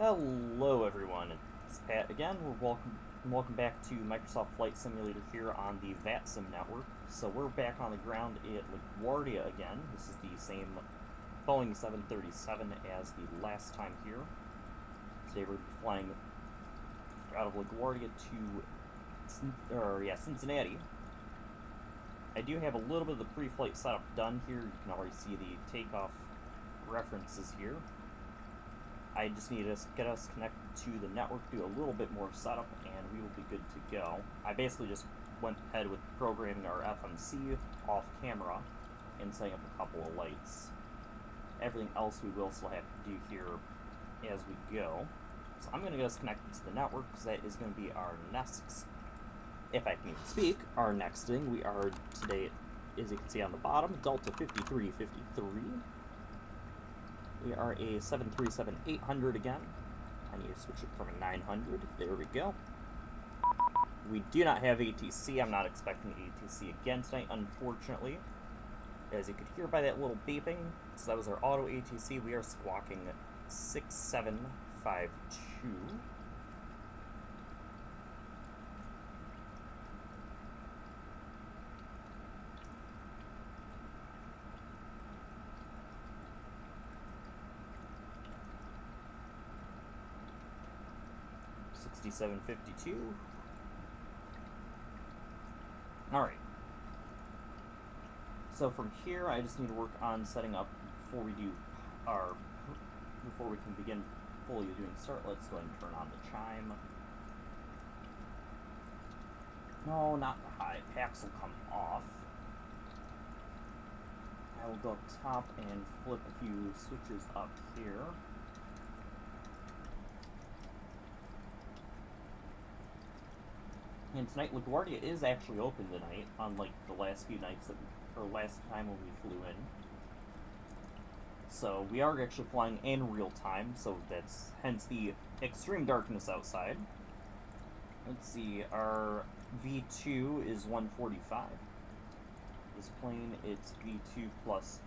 Hello everyone, it's Pat again. Welcome back to Microsoft Flight Simulator here on the VATSIM network. So we're back on the ground at LaGuardia again. This is the same Boeing 737 as the last time here. Today we're flying out of LaGuardia to Cincinnati. I do have a little bit of the pre-flight setup done here. You can already see the takeoff references here. I just need to get us connected to the network, do a little bit more setup, and we will be good to go. I basically just went ahead with programming our FMC off camera and setting up a couple of lights. Everything else we will still have to do here as we go. So I'm going to get us connected to the network because that is going to be our next, if I can even speak, our next thing. We are today, as you can see on the bottom, Delta 5353. We are a 737-800 again. I need to switch it from a 900. There we go. We do not have ATC. I'm not expecting ATC again tonight, unfortunately. As you could hear by that little beeping, so that was our auto ATC. We are squawking 6752. $67.52. Alright. So from here, I just need to work on setting up before we can begin fully doing start. Let's go ahead and turn on the chime. No, not the high. Packs will come off. I will go up top and flip a few switches up here. And tonight, LaGuardia is actually open tonight, unlike the last few nights, or last time when we flew in. So we are actually flying in real time, so that's hence the extreme darkness outside. Let's see, our V2 is 145. This plane, it's V2 plus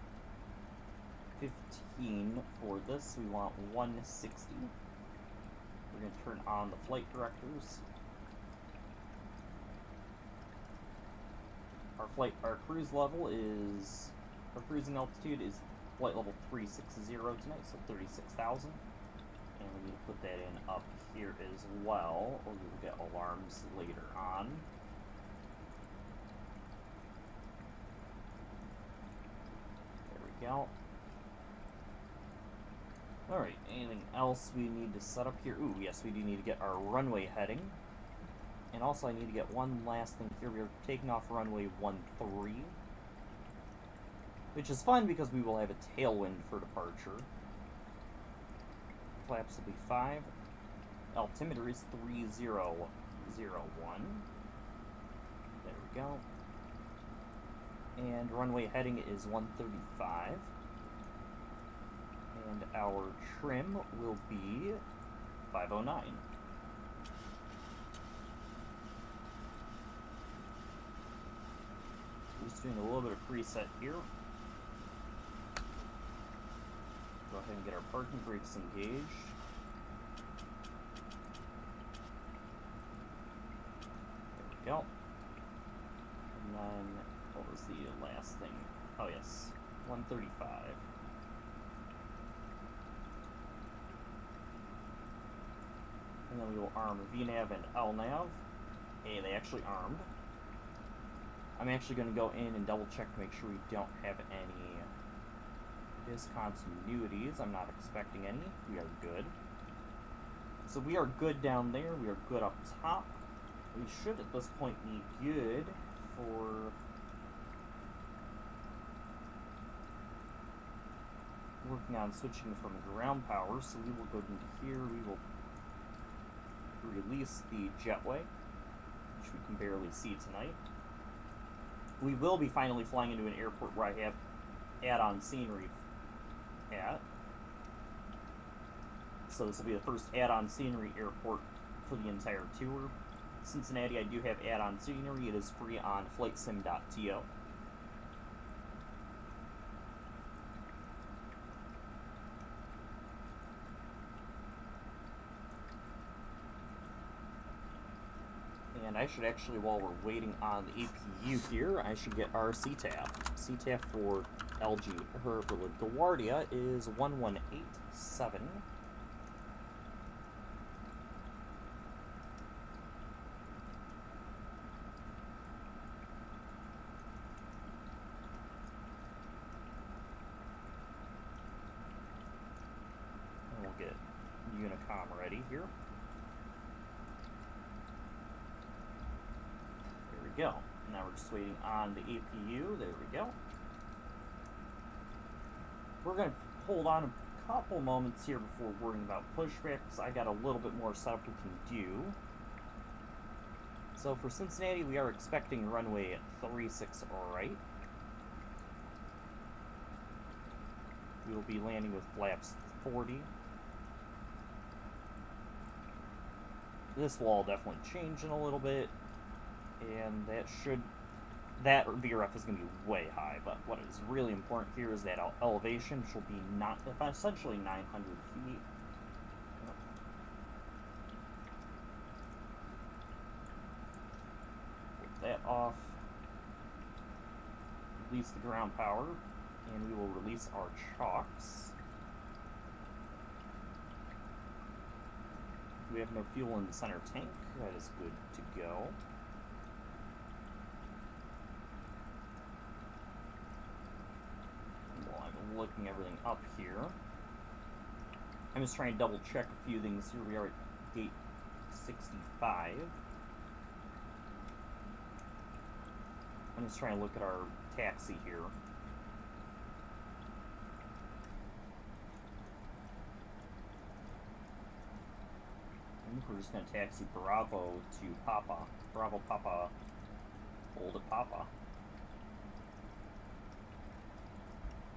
15 for this. We want 160. We're going to turn on the flight directors. Our cruising altitude is flight level 360 tonight, so 36,000. And we need to put that in up here as well, or we will get alarms later on. There we go. Alright, anything else we need to set up here? Ooh, yes, we do need to get our runway heading. And also I need to get one last thing here. We are taking off runway 13, which is fun because we will have a tailwind for departure. Flaps will be 5. Altimeter is 3001. There we go. And runway heading is 135. And our trim will be 509. Just doing a little bit of preset here. Go ahead and get our parking brakes engaged. There we go. And then, what was the last thing? Oh yes, 135. And then we will arm VNAV and LNAV. Hey, they actually armed. I'm actually going to go in and double check to make sure we don't have any discontinuities. I'm not expecting any. We are good. So we are good down there. We are good up top. We should at this point be good for working on switching from ground power. So we will go into here. We will release the jetway, which we can barely see tonight. We will be finally flying into an airport where I have add-on scenery at. So this will be the first add-on scenery airport for the entire tour. Cincinnati, I do have add-on scenery. It is free on flightsim.to. And I should actually, while we're waiting on the APU here, I should get our CTAF. CTAF for LaGuardia is 1187. And we'll get Unicom ready here. Go. Now we're just waiting on the APU. There we go. We're going to hold on a couple moments here before worrying about pushback, because I got a little bit more setup we can do. So for Cincinnati, we are expecting runway 36 right. We will be landing with flaps 40. This will all definitely change in a little bit. And that VRF is going to be way high, but what is really important here is that elevation, which will be essentially 900 feet. Take that off. Release the ground power, and we will release our chocks. We have no fuel in the center tank. That is good to go. Looking everything up here. I'm just trying to double check a few things here. We are at gate 65. I'm just trying to look at our taxi here. I think we're just going to taxi Bravo to Papa. Bravo Papa. Hold it Papa.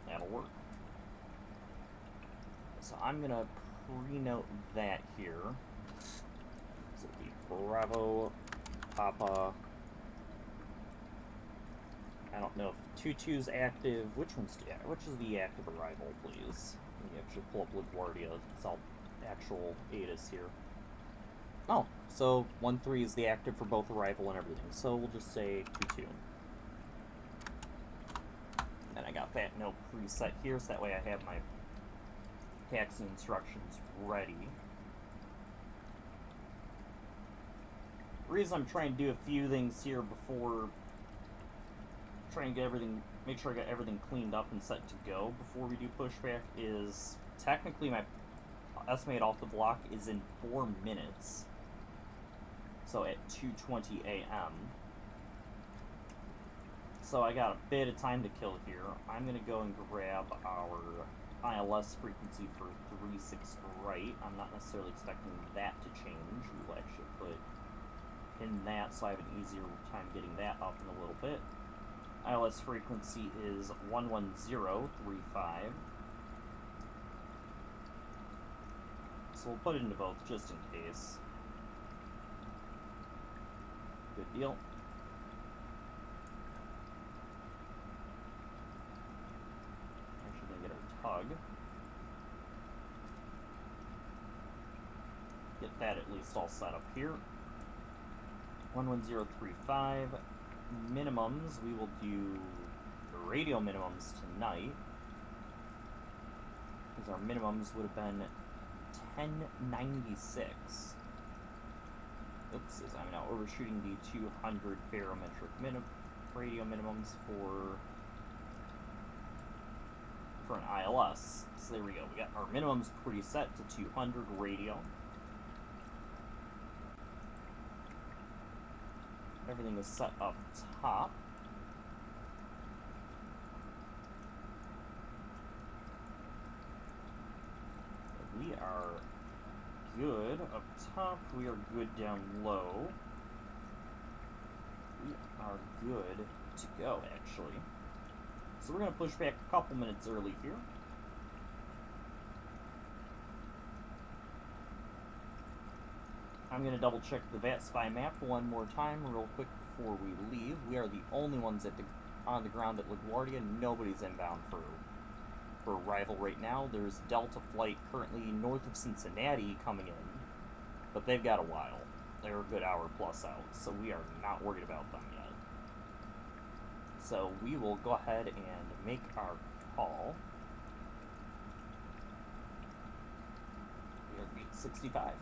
That'll work. So I'm going to pre-note that here. So it'll be Bravo, Papa. I don't know if 22's active. Which is the active arrival, please? Let me actually pull up LaGuardia. It's all actual ATIS here. Oh, so 13 is the active for both arrival and everything. So we'll just say 22. And I got that note preset here, so that way I have my taxi instructions ready. The reason I'm trying to do a few things here before trying to get everything, make sure I got everything cleaned up and set to go before we do pushback is technically my estimate off the block is in 4 minutes. So at 2:20 a.m. So I got a bit of time to kill here. I'm going to go and grab our ILS frequency for 36 right. I'm not necessarily expecting that to change. We'll actually put in that so I have an easier time getting that up in a little bit. ILS frequency is 11035. So we'll put it into both just in case. Good deal. Tug. Get that at least all set up here. 11035. Minimums, we will do the radio minimums tonight. Because our minimums would have been 1096. Oops, I'm now overshooting the 200 barometric radio minimums for an ILS. So there we go. We got our minimums preset to 200 radio. Everything is set up top. We are good up top. We are good down low. We are good to go, actually. So we're going to push back a couple minutes early here. I'm going to double check the VAT Spy map one more time real quick before we leave. We are the only ones on the ground at LaGuardia. Nobody's inbound for arrival right now. There's Delta flight currently north of Cincinnati coming in, but they've got a while. they're a good hour plus out, so we are not worried about them yet. So we will go ahead and make our call. We are gate 65.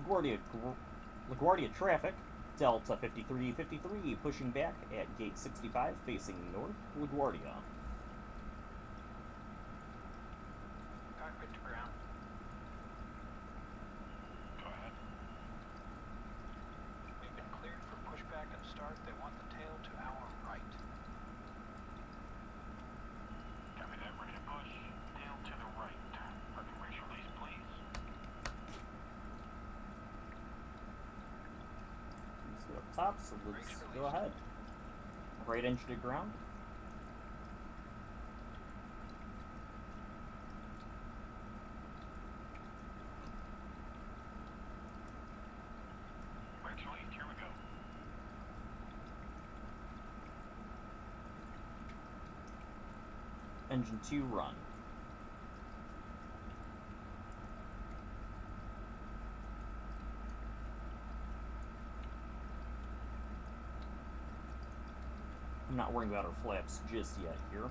LaGuardia traffic, Delta 5353 pushing back at gate 65 facing north, LaGuardia. Cockpit to ground. Go ahead. We've been cleared for pushback and start. They want the tail to our right. Copy that, ready to push. Tail to the right. Parking brakes release, please. Let's go up top, so let's go ahead. Right engine to ground. Brakes released, here we go. Engine 2 run. I'm not worrying about our flaps just yet here.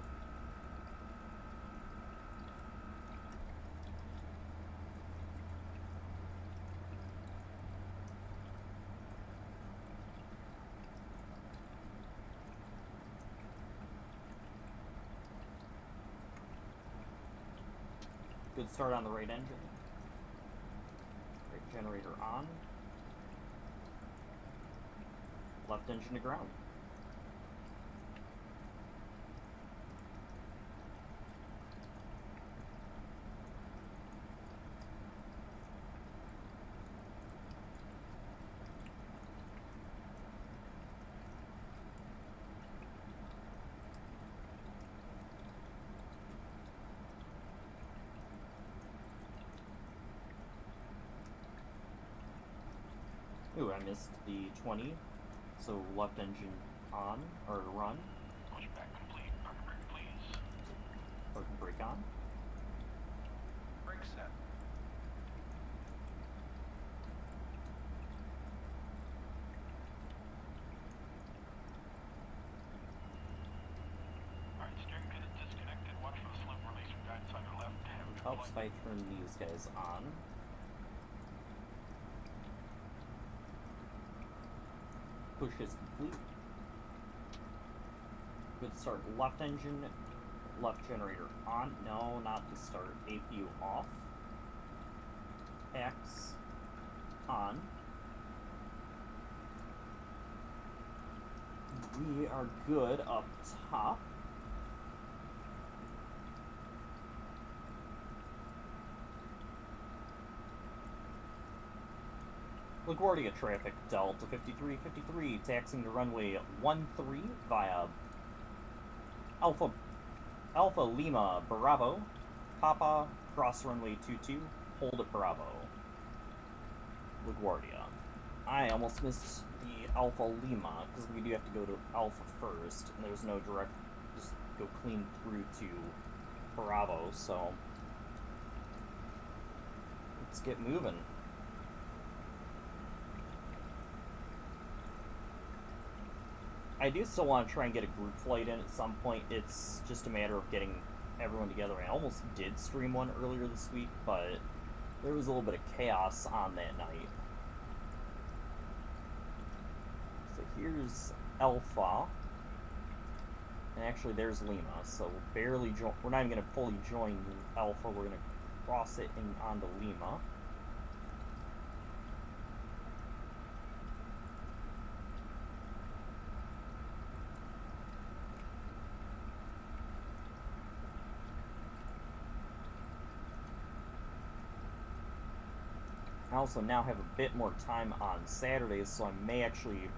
Good start on the right engine. Right generator on. Left engine to ground. Ooh, I missed the 20. So left engine on, or run. Pushback complete. Parking brake, please. Parking brake on. Brake set. Alright, steering pin is disconnected. Watch for the slip release from guidance on your left. Helps if I turn these guys on. Push is complete. Good start. Left engine, left generator on. No, not the start. APU off. X on. We are good up top. LaGuardia traffic, Delta 5353, taxiing to runway 13 via Alpha Lima Bravo, Papa, cross runway 22, hold at Bravo. LaGuardia. I almost missed the Alpha Lima, because we do have to go to Alpha first, and there's no direct, just go clean through to Bravo, so let's get moving. I do still want to try and get a group flight in at some point. It's just a matter of getting everyone together. I almost did stream one earlier this week, but there was a little bit of chaos on that night. So here's Alpha. And actually there's Lima, so we're not even going to fully join Alpha. We're going to cross it onto Lima. I also now have a bit more time on Saturdays, so I may actually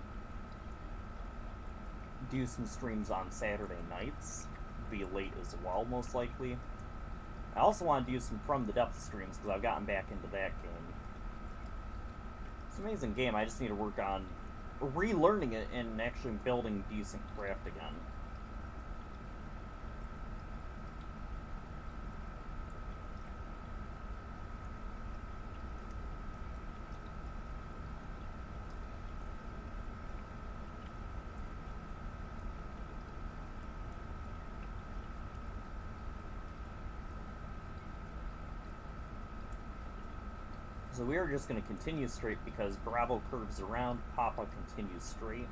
do some streams on Saturday nights. Be late as well, most likely. I also want to do some From the Depths streams, because I've gotten back into that game. It's an amazing game, I just need to work on relearning it and actually building decent craft again. So we are just going to continue straight because Bravo curves around, Papa continues straight.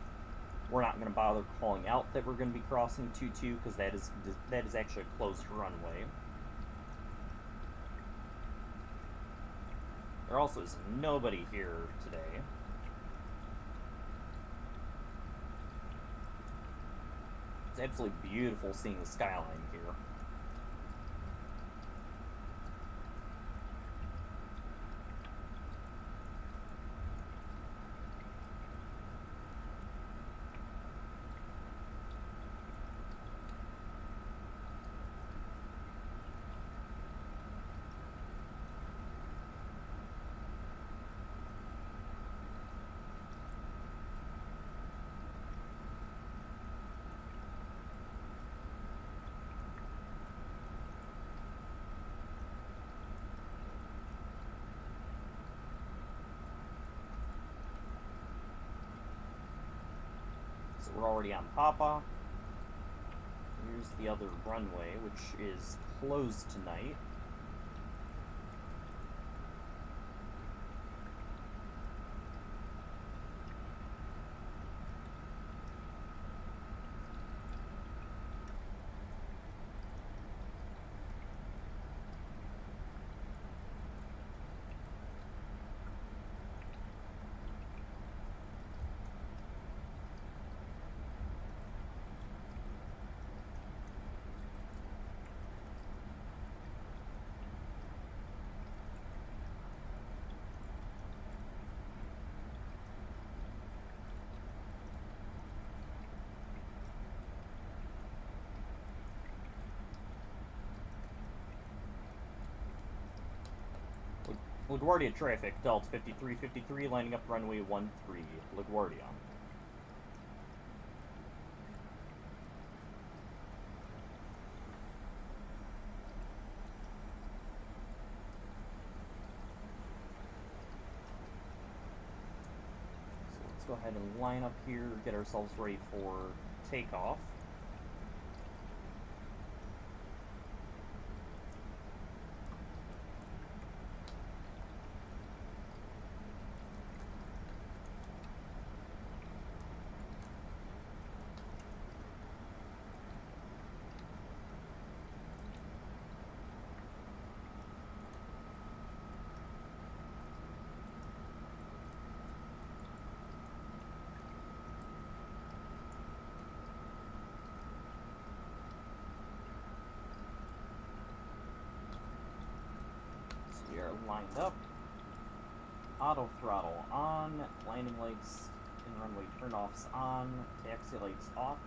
We're not going to bother calling out that we're going to be crossing 2-2 because that is actually a closed runway. There also is nobody here today. It's absolutely beautiful seeing the skyline here. So we're already on Papa. Here's the other runway, which is closed tonight. LaGuardia traffic, Delta 5353, lining up runway 13, LaGuardia. So let's go ahead and line up here, get ourselves ready for takeoff. We are lined up. Auto throttle on, landing lights and runway turnoffs on, taxi lights off,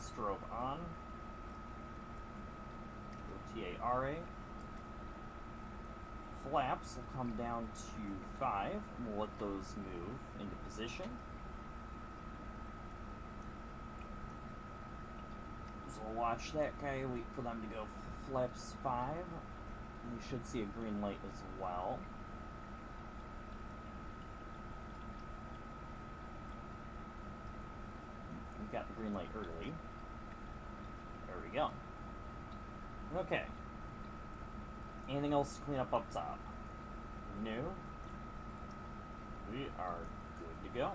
strobe on, OTA-RA. Flaps will come down to 5, and we'll let those move into position. So we'll watch that guy, wait for them to go flaps 5. We should see a green light as well. We got the green light early. There we go. Okay. Anything else to clean up top? No. We are good to go.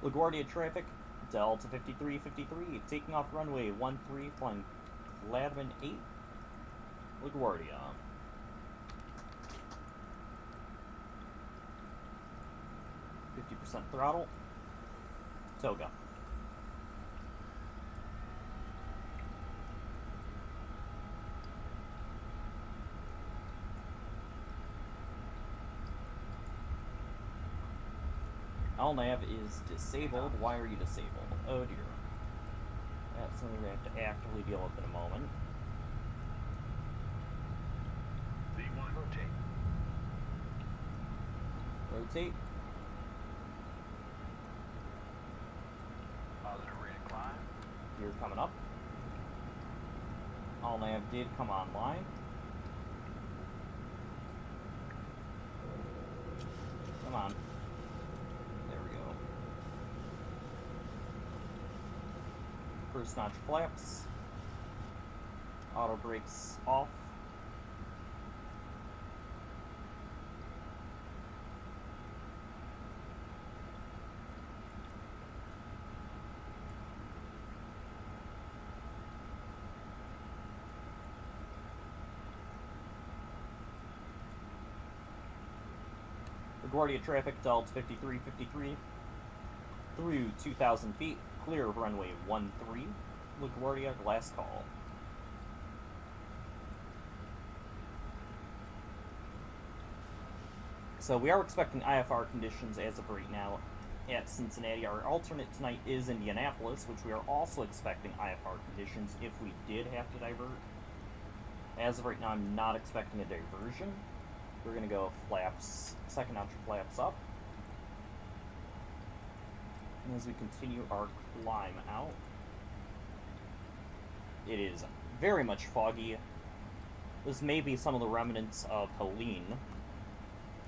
LaGuardia traffic, Delta 5353, taking off runway 13, flying Gladman 8, LaGuardia. %, throttle, Toga. LNAV is disabled. Why are you disabled? Oh dear. That's something we have to actively deal with in a moment. V1, rotate. Rotate. Positive rate of climb. Gear coming up. LNAV did come online. Come on. There we go. First notch flaps. Auto brakes off. LaGuardia traffic, Delta 5353 through 2,000 feet, clear of runway 13, LaGuardia, last call. So we are expecting IFR conditions as of right now at Cincinnati. Our alternate tonight is Indianapolis, which we are also expecting IFR conditions if we did have to divert. As of right now, I'm not expecting a diversion. We're going to go flaps, second notch flaps up. And as we continue our climb out, it is very much foggy. This may be some of the remnants of Helene.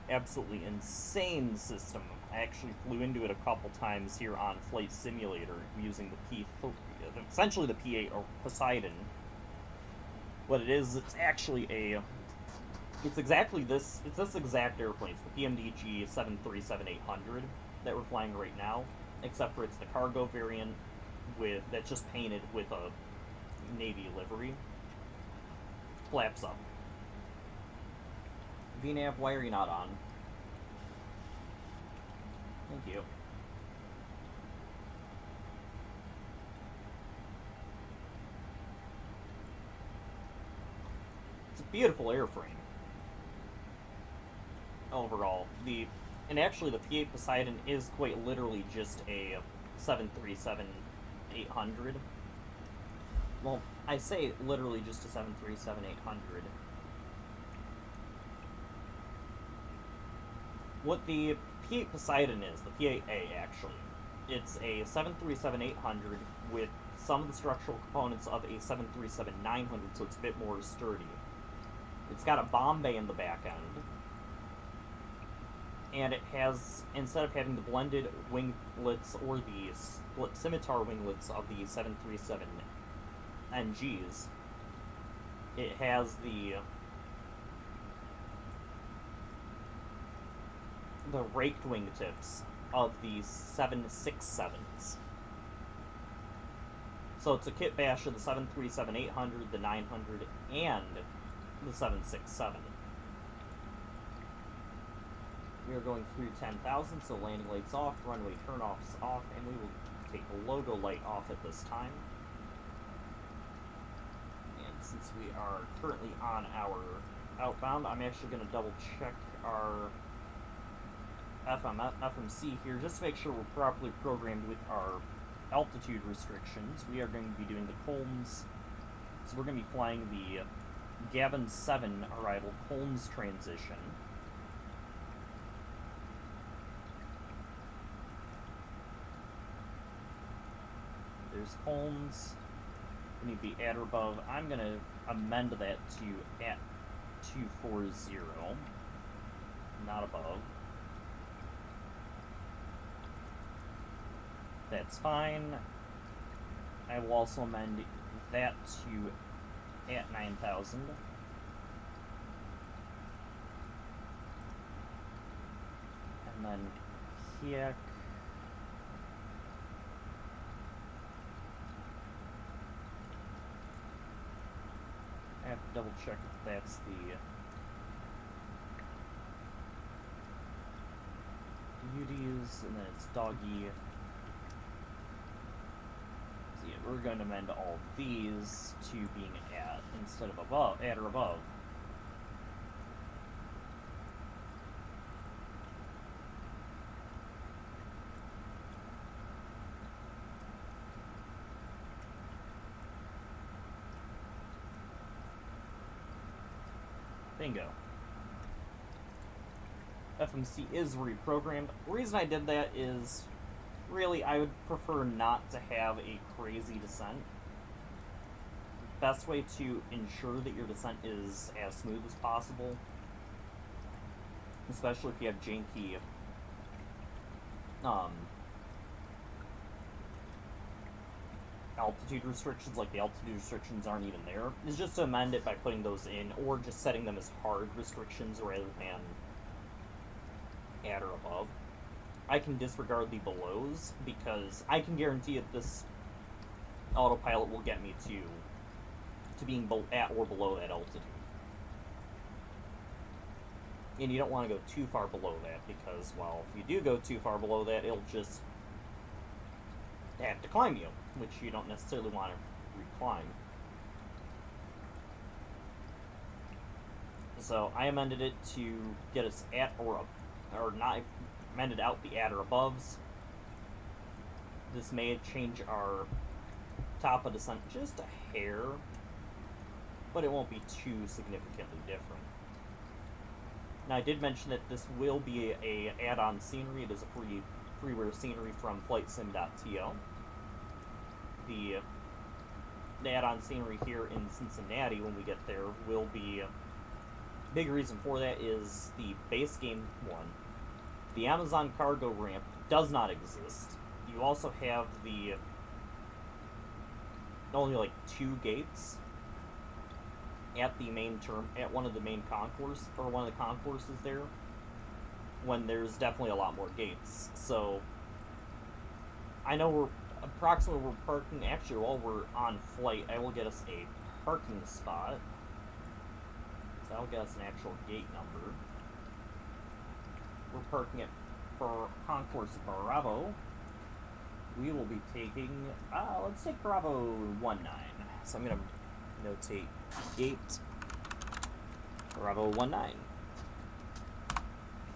Absolutely insane system. I actually flew into it a couple times here on Flight Simulator using the P3, essentially the P8 or Poseidon. What it is, it's actually it's exactly this, it's this exact airplane. It's the PMDG 737-800 that we're flying right now, except for it's the cargo variant that's just painted with a Navy livery. Flaps up. VNAV, why are you not on? Thank you. It's a beautiful airframe. Overall, and actually the P8 Poseidon is quite literally just a 737-800. Well, I say literally just a 737-800. What the P8 Poseidon is, the P8A actually, it's a 737-800 with some of the structural components of a 737-900, so it's a bit more sturdy. It's got a bomb bay in the back end, and it has, instead of having the blended winglets or the split scimitar winglets of the 737 NGs, it has the raked wingtips of the 767s. So it's a kit bash of the 737-800, the 900, and the 767. We are going through 10,000, so landing lights off, runway turnoffs off, and we will take the logo light off at this time. And since we are currently on our outbound, I'm actually going to double check our FMC here, just to make sure we're properly programmed with our altitude restrictions. We are going to be doing the Colmes, so we're going to be flying the Gavin 7 arrival Colmes transition. There's Colmes. We need to be at or above. I'm going to amend that to at 240, not above. That's fine. I will also amend that to at 9,000. And then Kiak. I have to double check if that's the beauties, and then it's doggy. So yeah, we're going to amend all these to being at instead of above, at or above. Bingo. FMC is reprogrammed. The reason I did that is, really, I would prefer not to have a crazy descent. Best way to ensure that your descent is as smooth as possible, especially if you have janky altitude restrictions, like the altitude restrictions aren't even there, is just to amend it by putting those in, or just setting them as hard restrictions rather than at or above. I can disregard the belows, because I can guarantee that this autopilot will get me to being at or below that altitude. And you don't want to go too far below that because, well, if you do go too far below that, it'll just have to climb you, which you don't necessarily want to reclimb. So I amended it to get us at or not amended out the at or aboves. This may change our top of descent just a hair, but it won't be too significantly different. Now I did mention that this will be a add-on scenery. It is a freeware scenery from flightsim.to. The add-on scenery here in Cincinnati when we get there will be... Big reason for that is the base game one. The Amazon cargo ramp does not exist. You also have the only like 2 gates at the main at one of the main concourse, or one of the concourses there, when there's definitely a lot more gates. So I know we're parking. Actually, while we're on flight, I will get us a parking spot. So I'll get us an actual gate number. We're parking it for Concourse Bravo. We will be taking, let's take Bravo 19. So I'm going to notate gate Bravo 19.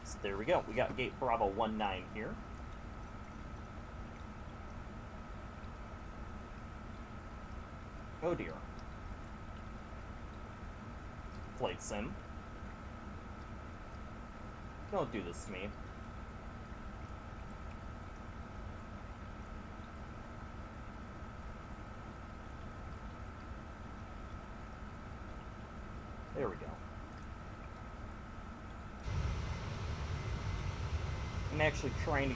So there we go. We got gate Bravo 19 here. Oh dear. Flight sim. Don't do this to me. There we go. I'm actually trying to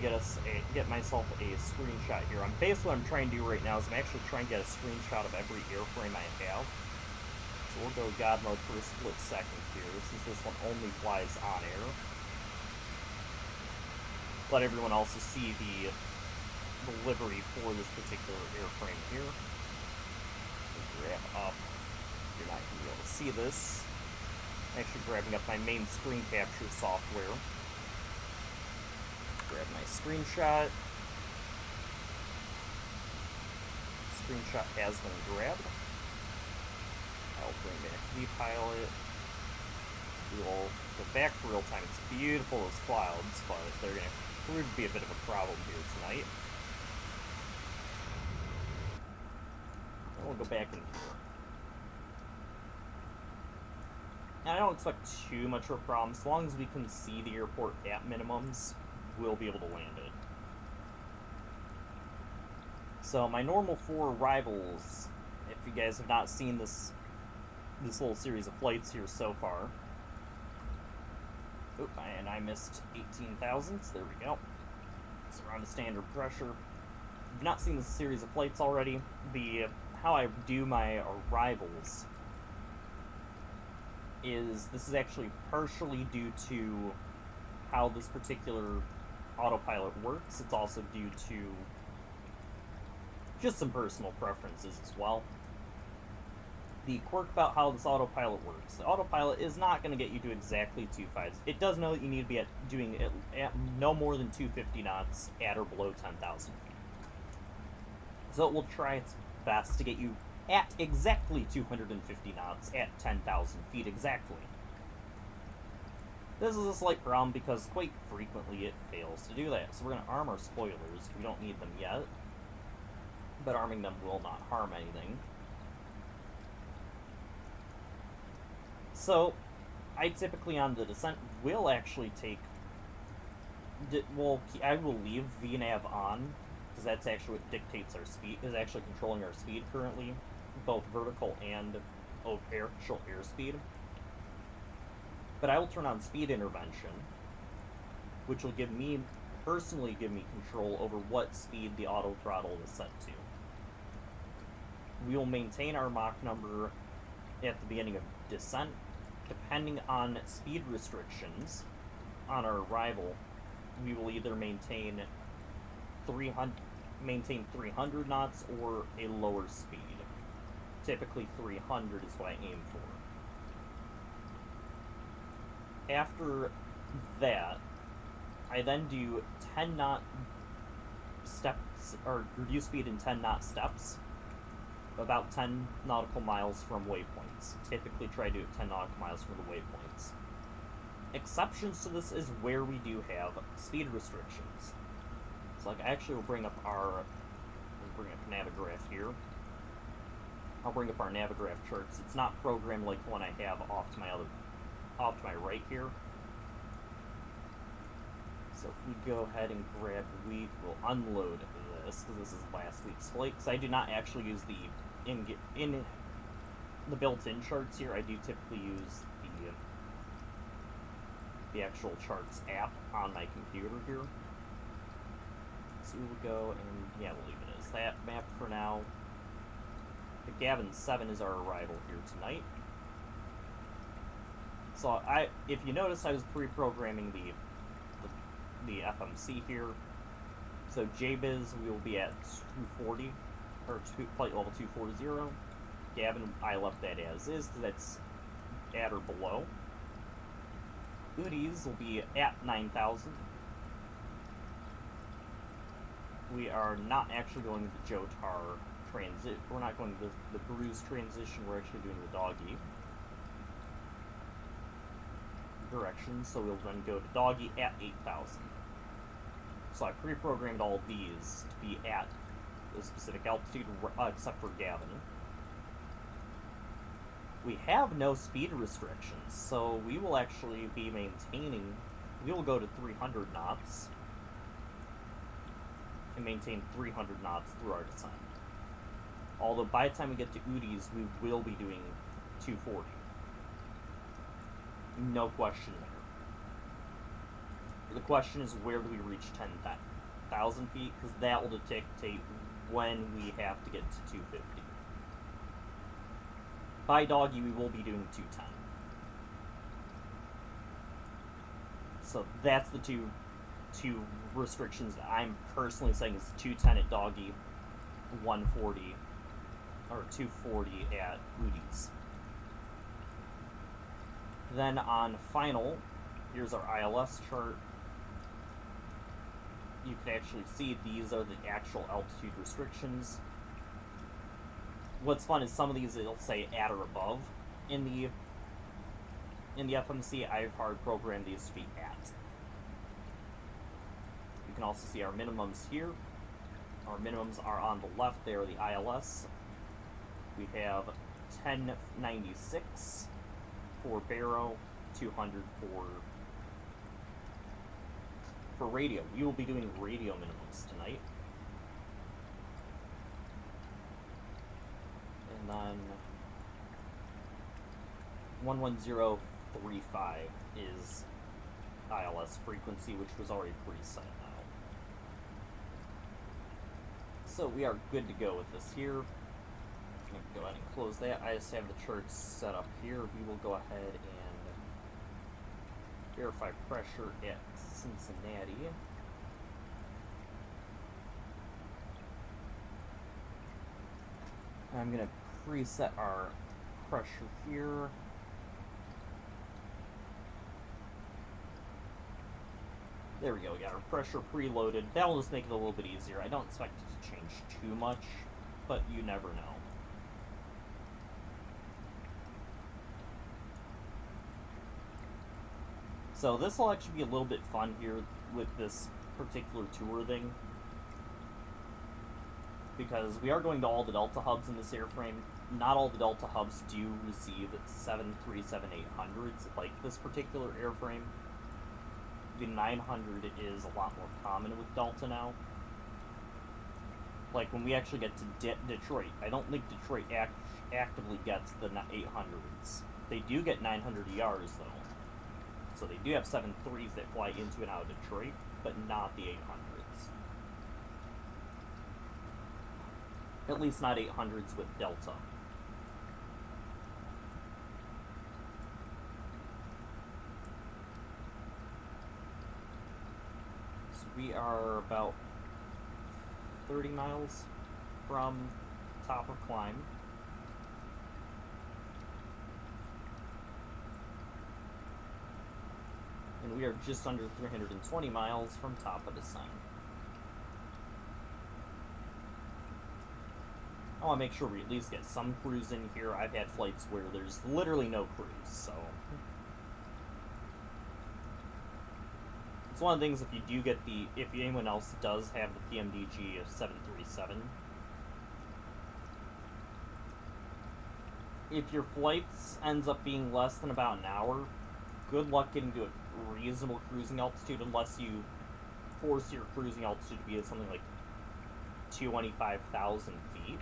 get myself a screenshot here. Basically what I'm trying to do right now is I'm actually trying to get a screenshot of every airframe I have. So we'll go God mode for a split second here, since this one only flies on air. Let everyone also see the livery for this particular airframe here. Grab up. You're not going to be able to see this. I'm actually grabbing up my main screen capture software. Grab my screenshot. Screenshot has been grabbed. I'll bring back VPilot. We will go back for real time. It's beautiful as clouds, but they're going to prove to be a bit of a problem here tonight. And we'll go back in here. And I don't expect too much of a problem. As long as we can see the airport at minimums, we'll be able to land it. So my normal 4 arrivals, if you guys have not seen this little series of flights here so far. Oop, and I missed 18 thousandths. There we go. So we're on to standard pressure. If you've not seen this series of flights already, how I do my arrivals is this is actually partially due to how this particular autopilot works. It's also due to just some personal preferences as well. The quirk about how this autopilot works. The autopilot is not going to get you to exactly 2.5. It does know that you need to be doing it at no more than 250 knots at or below 10,000 feet. So it will try its best to get you at exactly 250 knots at 10,000 feet exactly. This is a slight problem because quite frequently it fails to do that. So we're going to arm our spoilers. We don't need them yet, but arming them will not harm anything. So, I typically on the descent will actually take... I will leave VNAV on, because that's actually what dictates our speed, is actually controlling our speed currently, both vertical and actual airspeed. But I will turn on speed intervention, which will personally give me control over what speed the auto throttle is set to. We will maintain our Mach number at the beginning of descent. Depending on speed restrictions on our arrival, we will either maintain 300 knots or a lower speed. Typically 300 is what I aim for. after that, I then do 10 knot steps, or reduce speed in 10 knot steps, about 10 nautical miles from waypoints. Typically try to do 10 nautical miles from the waypoints. Exceptions to this is where we do have speed restrictions. So like, I actually will bring up our, Navigraph here. I'll bring up our Navigraph charts. It's not programmed like the one I have off to my right here. So if we go ahead and grab week, we'll unload this, because this is last week's flight. Because I do not actually use the in the built-in charts here. I do typically use the actual charts app on my computer here. So we'll go and, yeah, we'll leave it as that map for now. The Gavin 7 is our arrival here tonight. So if you notice, I was pre-programming the FMC here. So JBiz, we will be at 240, or flight level 240. Gavin, I left that as is, because that's at or below. Udis will be at 9,000. We are not actually going to the Jotar transit. We're not going to the Bruise transition. We're actually doing the Doggy direction. So we'll then go to Doggy at 8,000. So I pre-programmed all of these to be at a specific altitude, except for Gavin. We have no speed restrictions, so we will actually be maintaining, we will go to 300 knots and maintain 300 knots through our descent. Although by the time we get to Udis, we will be doing 240. No question there. The question is, where do we reach 10,000 feet? Because that will dictate when we have to get to 250. By Doggy, we will be doing 210. So that's the two restrictions that I'm personally saying is 210 at Doggy, 140 or 240 at Udis. Then on final, here's our ILS chart. You can actually see these are the actual altitude restrictions. What's fun is some of these it'll say at or above in the FMC. I've hard programmed these to be at. You can also see our minimums here. Our minimums are on the left. They are the ILS. We have 1096 for Barrow, 200 for radio. We will be doing radio minimums tonight. And then 11035 is ILS frequency, which was already preset now. So we are good to go with this here. I'm going to go ahead and close that. I just have the charts set up here. We will go ahead and verify pressure at Cincinnati. I'm going to preset our pressure here. There we go, we got our pressure preloaded. That will just make it a little bit easier. I don't expect it to change too much, but you never know. So this will actually be a little bit fun here with this particular tour thing, because we are going to all the Delta hubs in this airframe. Not all the Delta hubs do receive 737-800s like this particular airframe. The 900 is a lot more common with Delta now. Like when we actually get to Detroit, I don't think Detroit actively gets the 800s. They do get 900 ERs though. So they do have 7.3s that fly into and out of Detroit, but not the 800s. At least not 800s with Delta. So we are about 30 miles from top of climb. we are just under 320 miles from top of descent. I want to make sure we at least get some cruise in here. I've had flights where there's literally no cruise, so... It's one of the things, if you do get if anyone else does have the PMDG 737, if your flights ends up being less than about an hour, good luck getting to a reasonable cruising altitude unless you force your cruising altitude to be at something like 25,000 feet.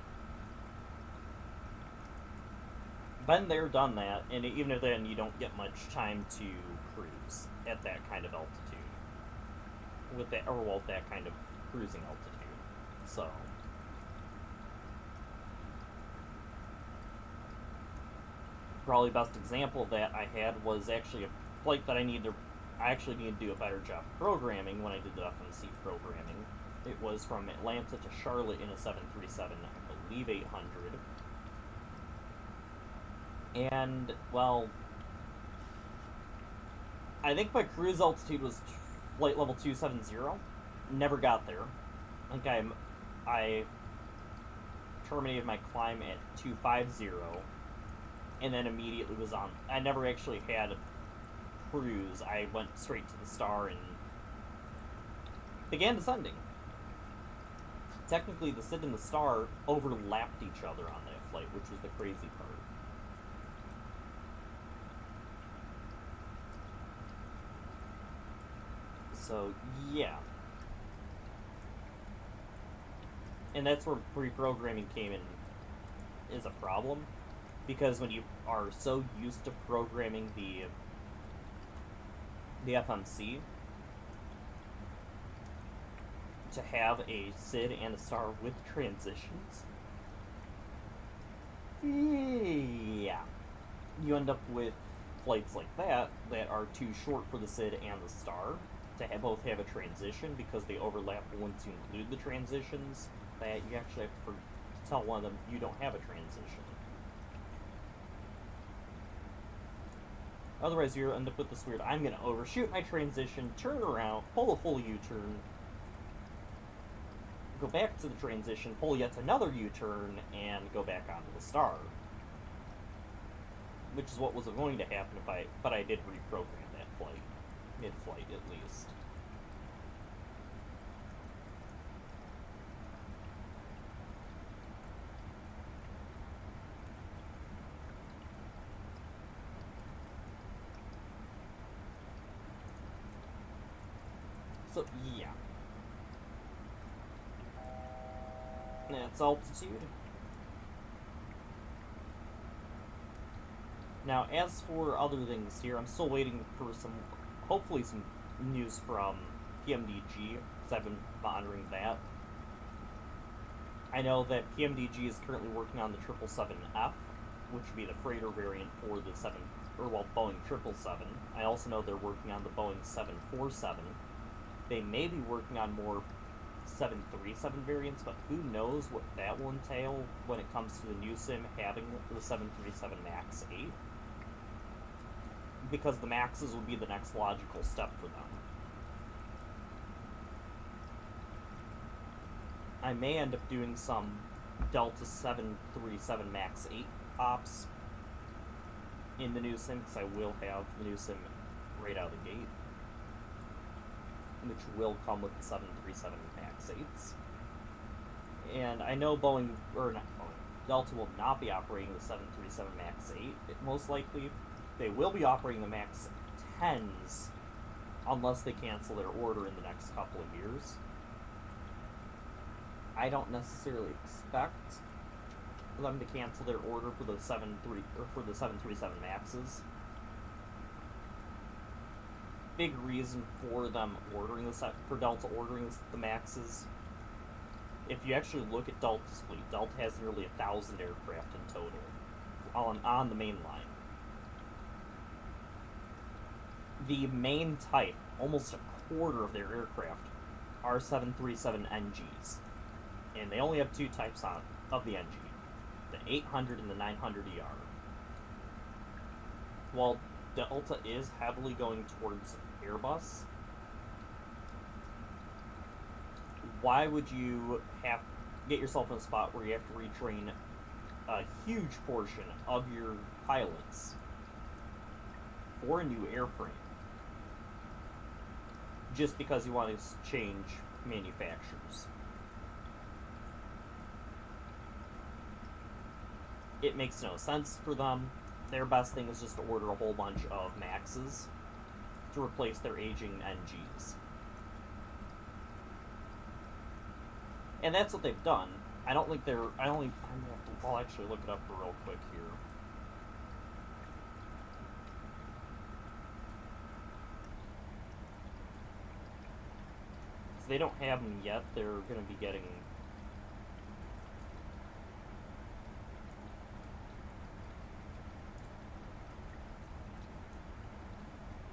Been there, done that, and even if then you don't get much time to cruise at that kind of altitude. With that, or well, that kind of cruising altitude. So... probably best example of that I had was actually a flight that I actually needed to do a better job programming when I did the FMC programming. It was from Atlanta to Charlotte in a 737, I believe 800. And, well, I think my cruise altitude was flight level 270. Never got there. I think I terminated my climb at 250, and then immediately was on. I never actually had a cruise. I went straight to the star and began descending. Technically, the SID and the star overlapped each other on that flight, which was the crazy part. So, yeah. And that's where pre-programming came in is a problem. Because when you are so used to programming the FMC, to have a SID and a star with transitions, yeah. You end up with flights like that are too short for the SID and the star to both have a transition, because they overlap once you include the transitions, that you actually have to tell one of them you don't have a transition. Otherwise, you end up with this weird, I'm going to overshoot my transition, turn around, pull a full U-turn, go back to the transition, pull yet another U-turn, and go back onto the star. Which is what was going to happen but I did reprogram that flight. Mid-flight, at least. So, yeah. That's altitude. Now, as for other things here, I'm still waiting for hopefully some news from PMDG, because I've been monitoring that. I know that PMDG is currently working on the 777F, which would be the freighter variant for the Boeing 777. I also know they're working on the Boeing 747. They may be working on more 737 variants, but who knows what that will entail when it comes to the new sim having the 737 MAX 8. Because the MAXes would be the next logical step for them. I may end up doing some Delta 737 MAX 8 ops in the new sim, because I will have the new sim right out of the gate, which will come with the 737 MAX 8s. And I know Delta will not be operating the 737 MAX 8, most likely. They will be operating the MAX 10s, unless they cancel their order in the next couple of years. I don't necessarily expect them to cancel their order for the 737 MAXs. Big reason for them Delta ordering the MAXs. If you actually look at Delta's fleet, Delta has nearly 1,000 aircraft in total on the main line. The main type, almost a quarter of their aircraft, are 737 NGs. And they only have two types of the NG, the 800 and the 900ER. While Delta is heavily going towards Airbus. Why would you get yourself in a spot where you have to retrain a huge portion of your pilots for a new airframe just because you want to change manufacturers? It makes no sense for them. Their best thing is just to order a whole bunch of Maxes to replace their aging NGs. And that's what they've done. I don't think they're... I'll actually look it up real quick here. So they don't have them yet. They're going to be getting...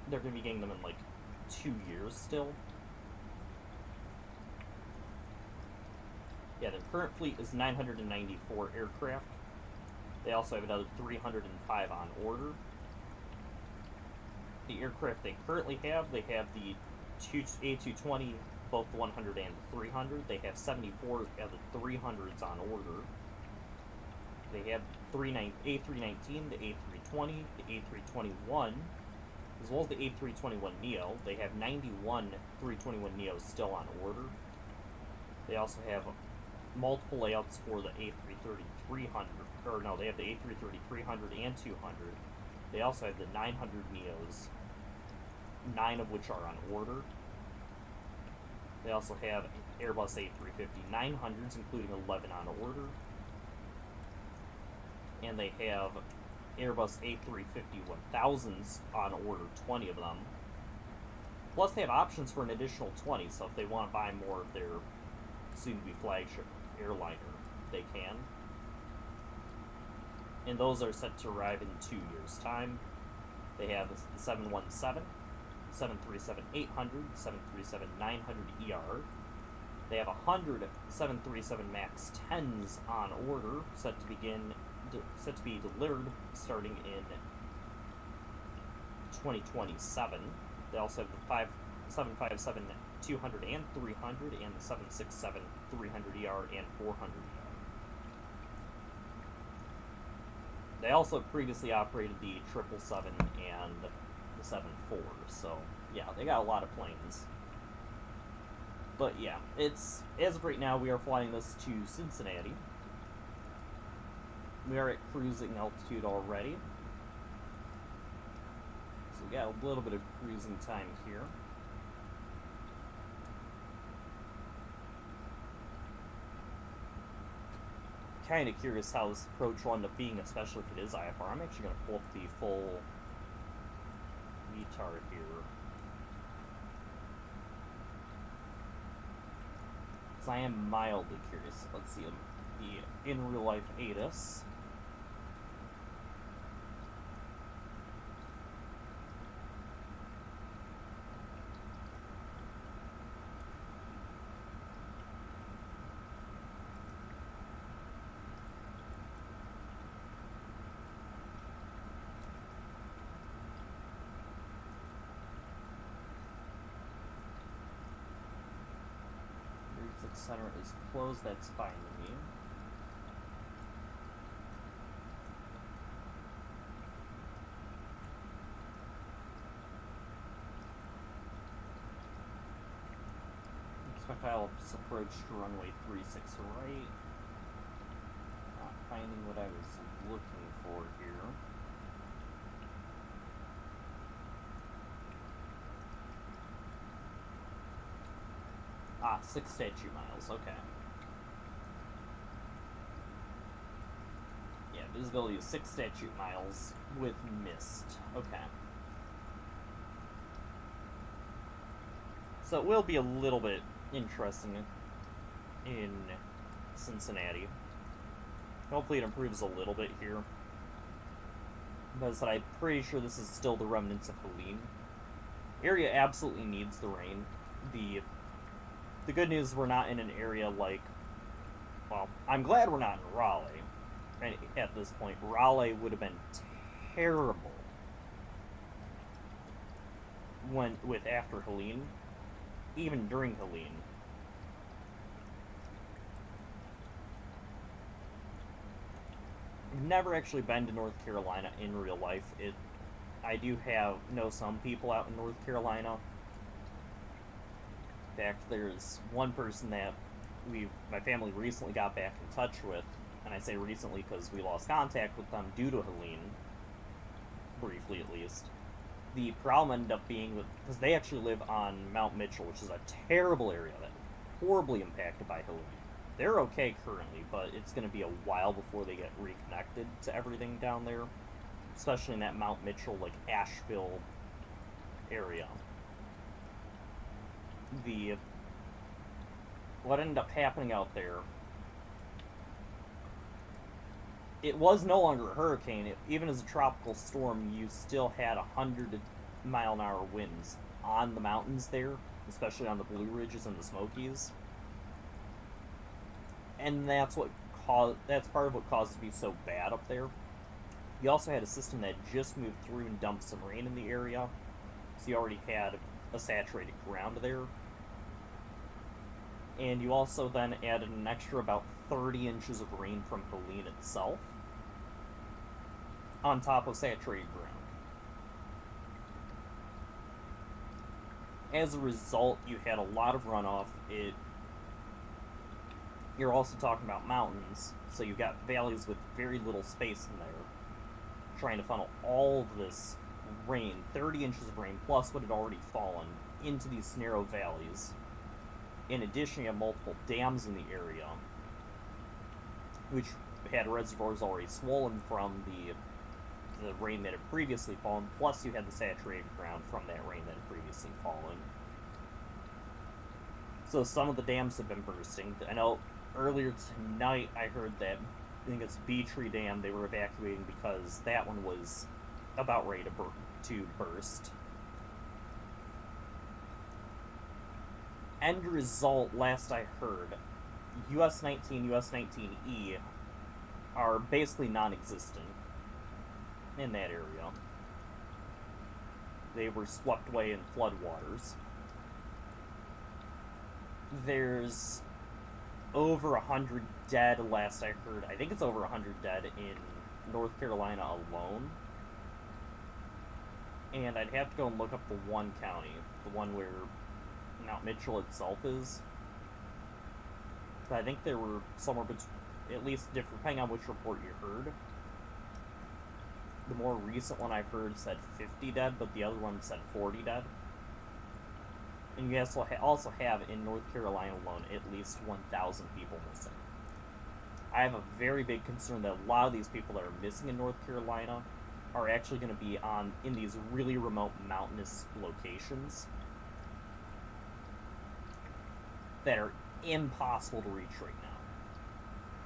They're going to be getting them in like 2 years still. Yeah, their current fleet is 994 aircraft. They also have another 305 on order. The aircraft they currently have, they have the A220, both the 100 and the 300. They have 74 of the 300s on order. They have A319, the A320, the A321, as well as the A321neo. They have 91 321neos still on order. They also have multiple layouts for the A330-300, or no, they have the A330-300 and 200. They also have the 900 neos, 9 of which are on order. They also have Airbus A350-900s, including 11 on order. And they have Airbus A350-1000s on order, 20 of them. Plus they have options for an additional 20, so if they want to buy more of their soon-to-be flagship airliner, they can. And those are set to arrive in 2 years' time. They have the 717, 737-800, 737-900ER. They have 100 737 MAX 10s on order, set to be delivered starting in 2027. They also have the 757 200 and 300, and the 767 300ER and 400ER. They also previously operated the 777 and the 74, so yeah, they got a lot of planes. But yeah, it's, as of right now, we are flying this to Cincinnati. We are at cruising altitude already, so we got a little bit of cruising time here. Kind of curious how this approach will end up being, especially if it is IFR. I'm actually going to pull up the full VTAR here. Because I am mildly curious. Let's see the in real life ATIS. Center is closed, that's fine with me. Expect I'll approach to runway 36 right. Not finding what I was looking for here. Ah, 6 statute miles, okay. Yeah, visibility is 6 statute miles with mist. Okay. So it will be a little bit interesting in Cincinnati. Hopefully it improves a little bit here. Because I'm pretty sure this is still the remnants of Helene. Area absolutely needs the rain. The good news is we're not in an area like, well, I'm glad we're not in Raleigh at this point. Raleigh would have been terrible after Helene, even during Helene. I've never actually been to North Carolina in real life. I do know some people out in North Carolina. In fact, there's one person that my family recently got back in touch with, and I say recently because we lost contact with them due to Helene, briefly at least. The problem ended up being because they actually live on Mount Mitchell, which is a terrible area that horribly impacted by Helene. They're okay currently, but it's going to be a while before they get reconnected to everything down there, especially in that Mount Mitchell, like, Asheville area. What ended up happening out there, it was no longer a hurricane. Even as a tropical storm, you still had 100-mile-an-hour winds on the mountains there, especially on the Blue Ridges and the Smokies. And that's part of what caused it to be so bad up there. You also had a system that just moved through and dumped some rain in the area, so you already had a saturated ground there. And you also then added an extra about 30 inches of rain from Helene itself, on top of saturated ground. As a result, you had a lot of runoff. You're also talking about mountains, so you've got valleys with very little space in there, trying to funnel all of this rain, 30 inches of rain, plus what had already fallen, into these narrow valleys. In addition, you have multiple dams in the area, which had reservoirs already swollen from the rain that had previously fallen, plus you had the saturated ground from that rain that had previously fallen. So some of the dams have been bursting. I know earlier tonight I heard that, I think it's Beatree Dam, they were evacuating because that one was about ready to burst. End result, last I heard, US 19, US 19E are basically non-existent in that area. They were swept away in floodwaters. There's over 100 dead, last I heard. I think it's over 100 dead in North Carolina alone. And I'd have to go and look up the one county, the one where Mount Mitchell itself is. But I think there were somewhere between, at least depending on which report you heard. The more recent one I've heard said 50 dead, but the other one said 40 dead. And you also have, in North Carolina alone, at least 1,000 people missing. I have a very big concern that a lot of these people that are missing in North Carolina are actually going to be in these really remote mountainous locations that are impossible to reach right now.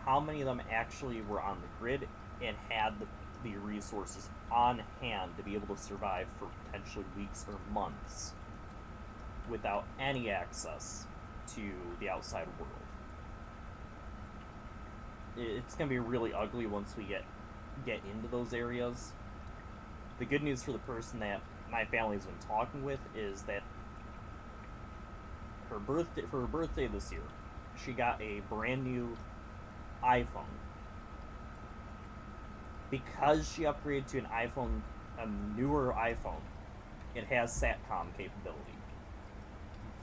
How many of them actually were on the grid and had the resources on hand to be able to survive for potentially weeks or months without any access to the outside world? It's going to be really ugly once we get into those areas. The good news for the person that my family's been talking with is that for her birthday this year, she got a brand new iPhone. Because she upgraded to a newer iPhone, it has SATCOM capability.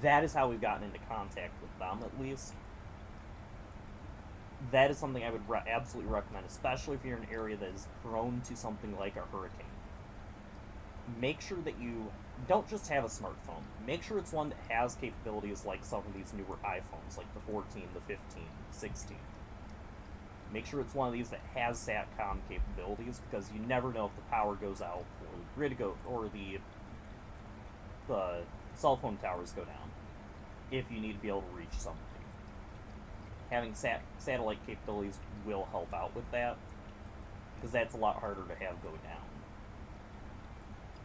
That is how we've gotten into contact with them, at least. That is something I would absolutely recommend, especially if you're in an area that is prone to something like a hurricane. Make sure that you don't just have a smartphone. Make sure it's one that has capabilities like some of these newer iPhones, like the 14, the 15, the 16. Make sure it's one of these that has SATCOM capabilities, because you never know if the power goes out, or the grid or the cell phone towers go down, if you need to be able to reach something. Having satellite capabilities will help out with that, because that's a lot harder to have go down.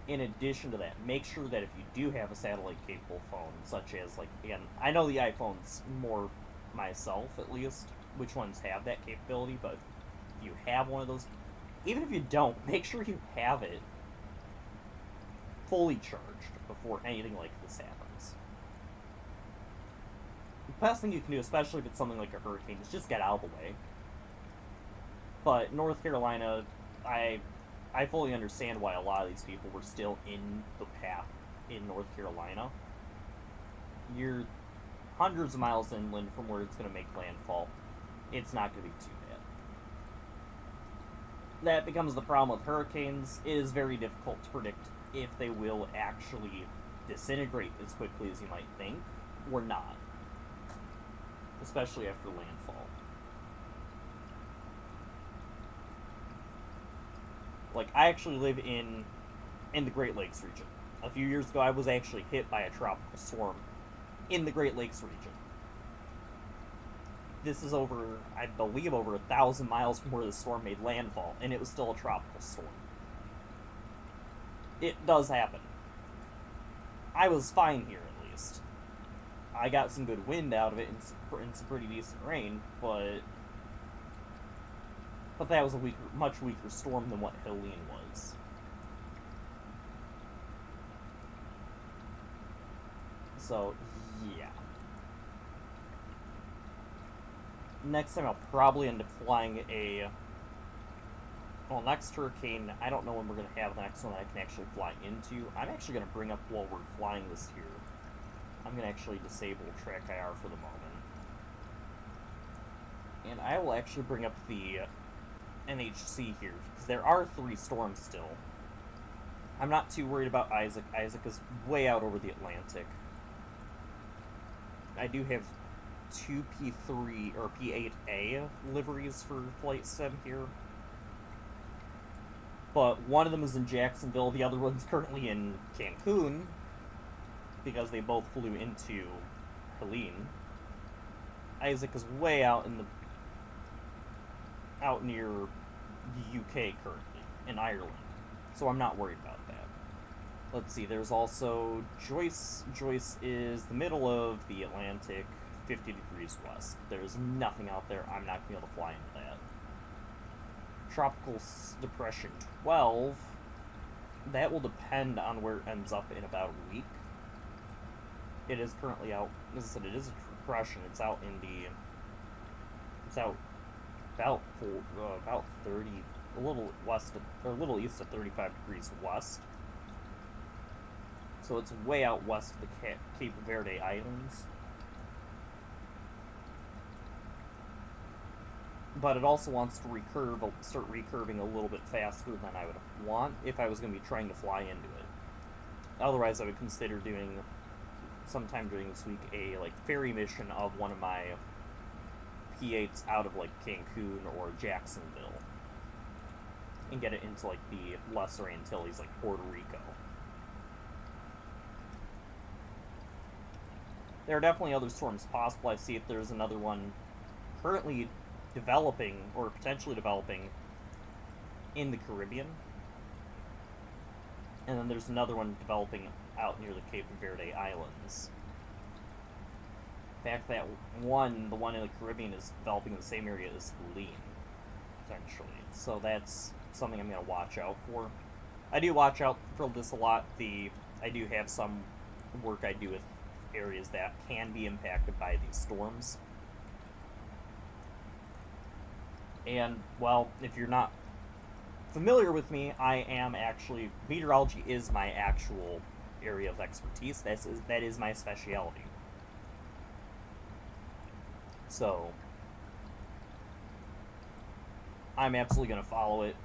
In addition to that, make sure that if you do have a satellite-capable phone, such as, like, again, I know the iPhone's more myself, at least, which ones have that capability, but if you have one of those, even if you don't, make sure you have it. fully charged before anything like this happens. The best thing you can do, especially if it's something like a hurricane, is just get out of the way. But North Carolina, I fully understand why a lot of these people were still in the path in North Carolina. You're hundreds of miles inland from where it's going to make landfall. It's not going to be too bad. That becomes the problem with hurricanes. It is very difficult to predict if they will actually disintegrate as quickly as you might think, or not. Especially after landfall. Like, I actually live in the Great Lakes region. A few years ago, I was actually hit by a tropical storm in the Great Lakes region. This is over, I believe, over 1,000 miles from where the storm made landfall, and it was still a tropical storm. It does happen. I was fine here, at least. I got some good wind out of it and some pretty decent rain, but that was a much weaker storm than what Helene was. So, yeah. Next time I'll probably end up flying next hurricane, I don't know when we're going to have the next one that I can actually fly into. I'm actually going to bring up while we're flying this here. I'm going to actually disable track IR for the moment. And I will actually bring up the NHC here, because there are 3 storms still. I'm not too worried about Isaac. Isaac is way out over the Atlantic. I do have 2 P3 or P8A liveries for Flight Sim here. But one of them is in Jacksonville, the other one's currently in Cancun, because they both flew into Helene. Isaac is way out out near the UK currently, in Ireland, so I'm not worried about that. Let's see, there's also Joyce. Joyce is the middle of the Atlantic, 50 degrees west. There's nothing out there. I'm not going to be able to fly into that. Tropical Depression 12, that will depend on where it ends up in about a week. It is currently out, as I said, it is a depression. It's out about 30, a little east of 35 degrees west. So it's way out west of the Cape Verde Islands. But it also wants to start recurving a little bit faster than I would want if I was going to be trying to fly into it. Otherwise, I would consider doing, sometime during this week, a ferry mission of one of my P8s out of Cancun or Jacksonville, and get it into the Lesser Antilles, like Puerto Rico. There are definitely other storms possible. I see if there's another one currently developing, or potentially developing, in the Caribbean. And then there's another one developing out near the Cape Verde Islands. In fact, the one in the Caribbean is developing in the same area as Helene, potentially. So that's something I'm going to watch out for. I do watch out for this a lot. I do have some work I do with areas that can be impacted by these storms. And, well, if you're not familiar with me, meteorology is my actual area of expertise. That is my specialty. So, I'm absolutely going to follow it.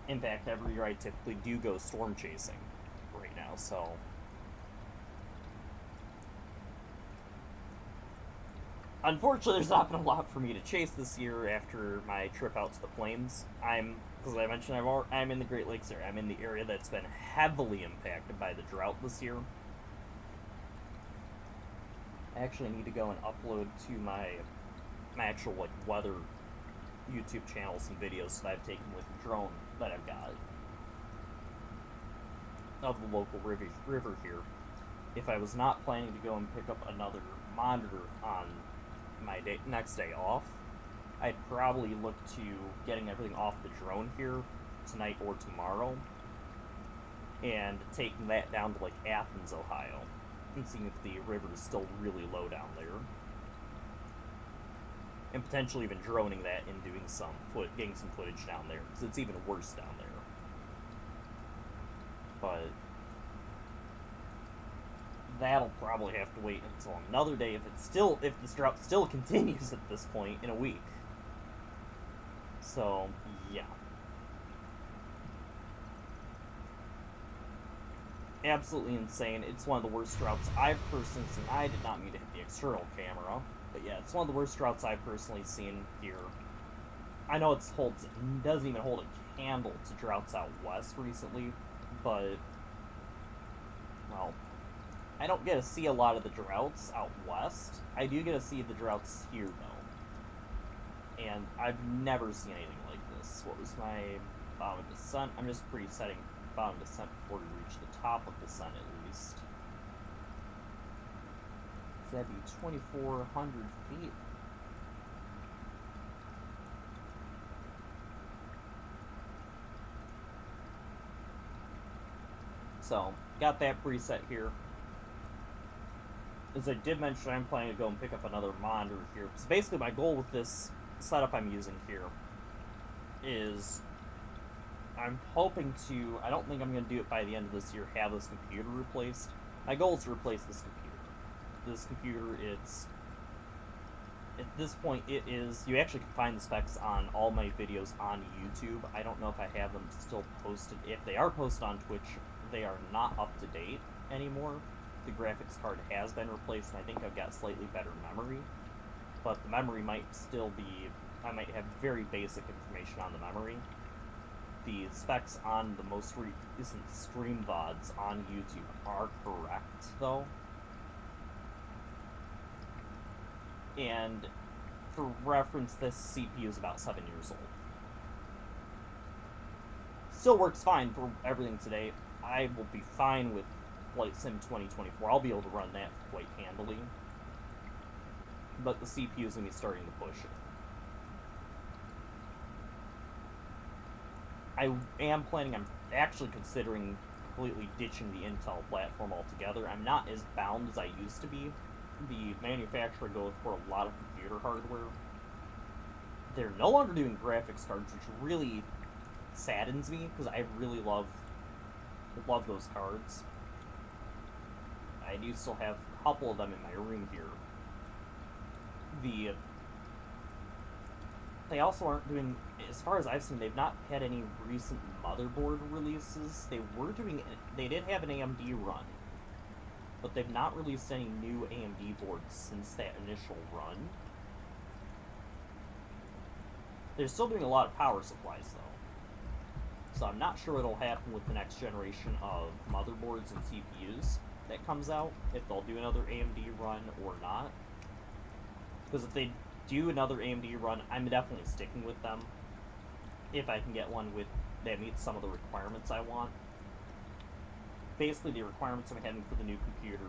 In fact, every year I typically do go storm chasing right now, so. Unfortunately, there's not been a lot for me to chase this year after my trip out to the plains. As I mentioned, I'm in the Great Lakes area. I'm in the area that's been heavily impacted by the drought this year. I actually need to go and upload to my actual weather YouTube channel some videos that I've taken with the drone that I've got of the local river here. If I was not planning to go and pick up another monitor on my next day off, I'd probably look to getting everything off the drone here tonight or tomorrow, and taking that down to like Athens, Ohio, and seeing if the river is still really low down there, and potentially even droning that and doing getting some footage down there, because it's even worse down there. But that'll probably have to wait until another day if this drought still continues at this point in a week. So yeah, absolutely insane. It's one of the worst droughts I've personally seen. I did not mean to hit the external camera, but yeah, it's one of the worst droughts I've personally seen here. I know it doesn't even hold a candle to droughts out west recently, but well, I don't get to see a lot of the droughts out west. I do get to see the droughts here though, and I've never seen anything like this. What was my bottom of descent? I'm just presetting bottom descent before we reach the top of descent at least. So that'd be 2,400 feet. So, got that preset here. As I did mention, I'm planning to go and pick up another monitor here. So basically my goal with this setup I'm using here is I'm hoping to, I don't think I'm going to do it by the end of this year, have this computer replaced. My goal is to replace this computer. This computer, at this point, you actually can find the specs on all my videos on YouTube. I don't know if I have them still posted. If they are posted on Twitch, they are not up to date anymore. The graphics card has been replaced, and I think I've got slightly better memory. But the memory might still be, I might have very basic information on the memory. The specs on the most recent stream VODs on YouTube are correct, though. And for reference, this CPU is about 7 years old. Still works fine for everything today. I will be fine with Flight Sim 2024. I'll be able to run that quite handily. But the CPU is going to be starting to push it. I'm actually considering completely ditching the Intel platform altogether. I'm not as bound as I used to be. The manufacturer goes for a lot of computer hardware. They're no longer doing graphics cards, which really saddens me, because I really love those cards. I do still have a couple of them in my room here. They also aren't doing, as far as I've seen, they've not had any recent motherboard releases. They did have an AMD run, but they've not released any new AMD boards since that initial run. They're still doing a lot of power supplies, though. So I'm not sure what'll happen with the next generation of motherboards and CPUs that comes out, if they'll do another AMD run or not. Because if they do another AMD run, I'm definitely sticking with them. If I can get one that meets some of the requirements I want. Basically, the requirements I'm having for the new computer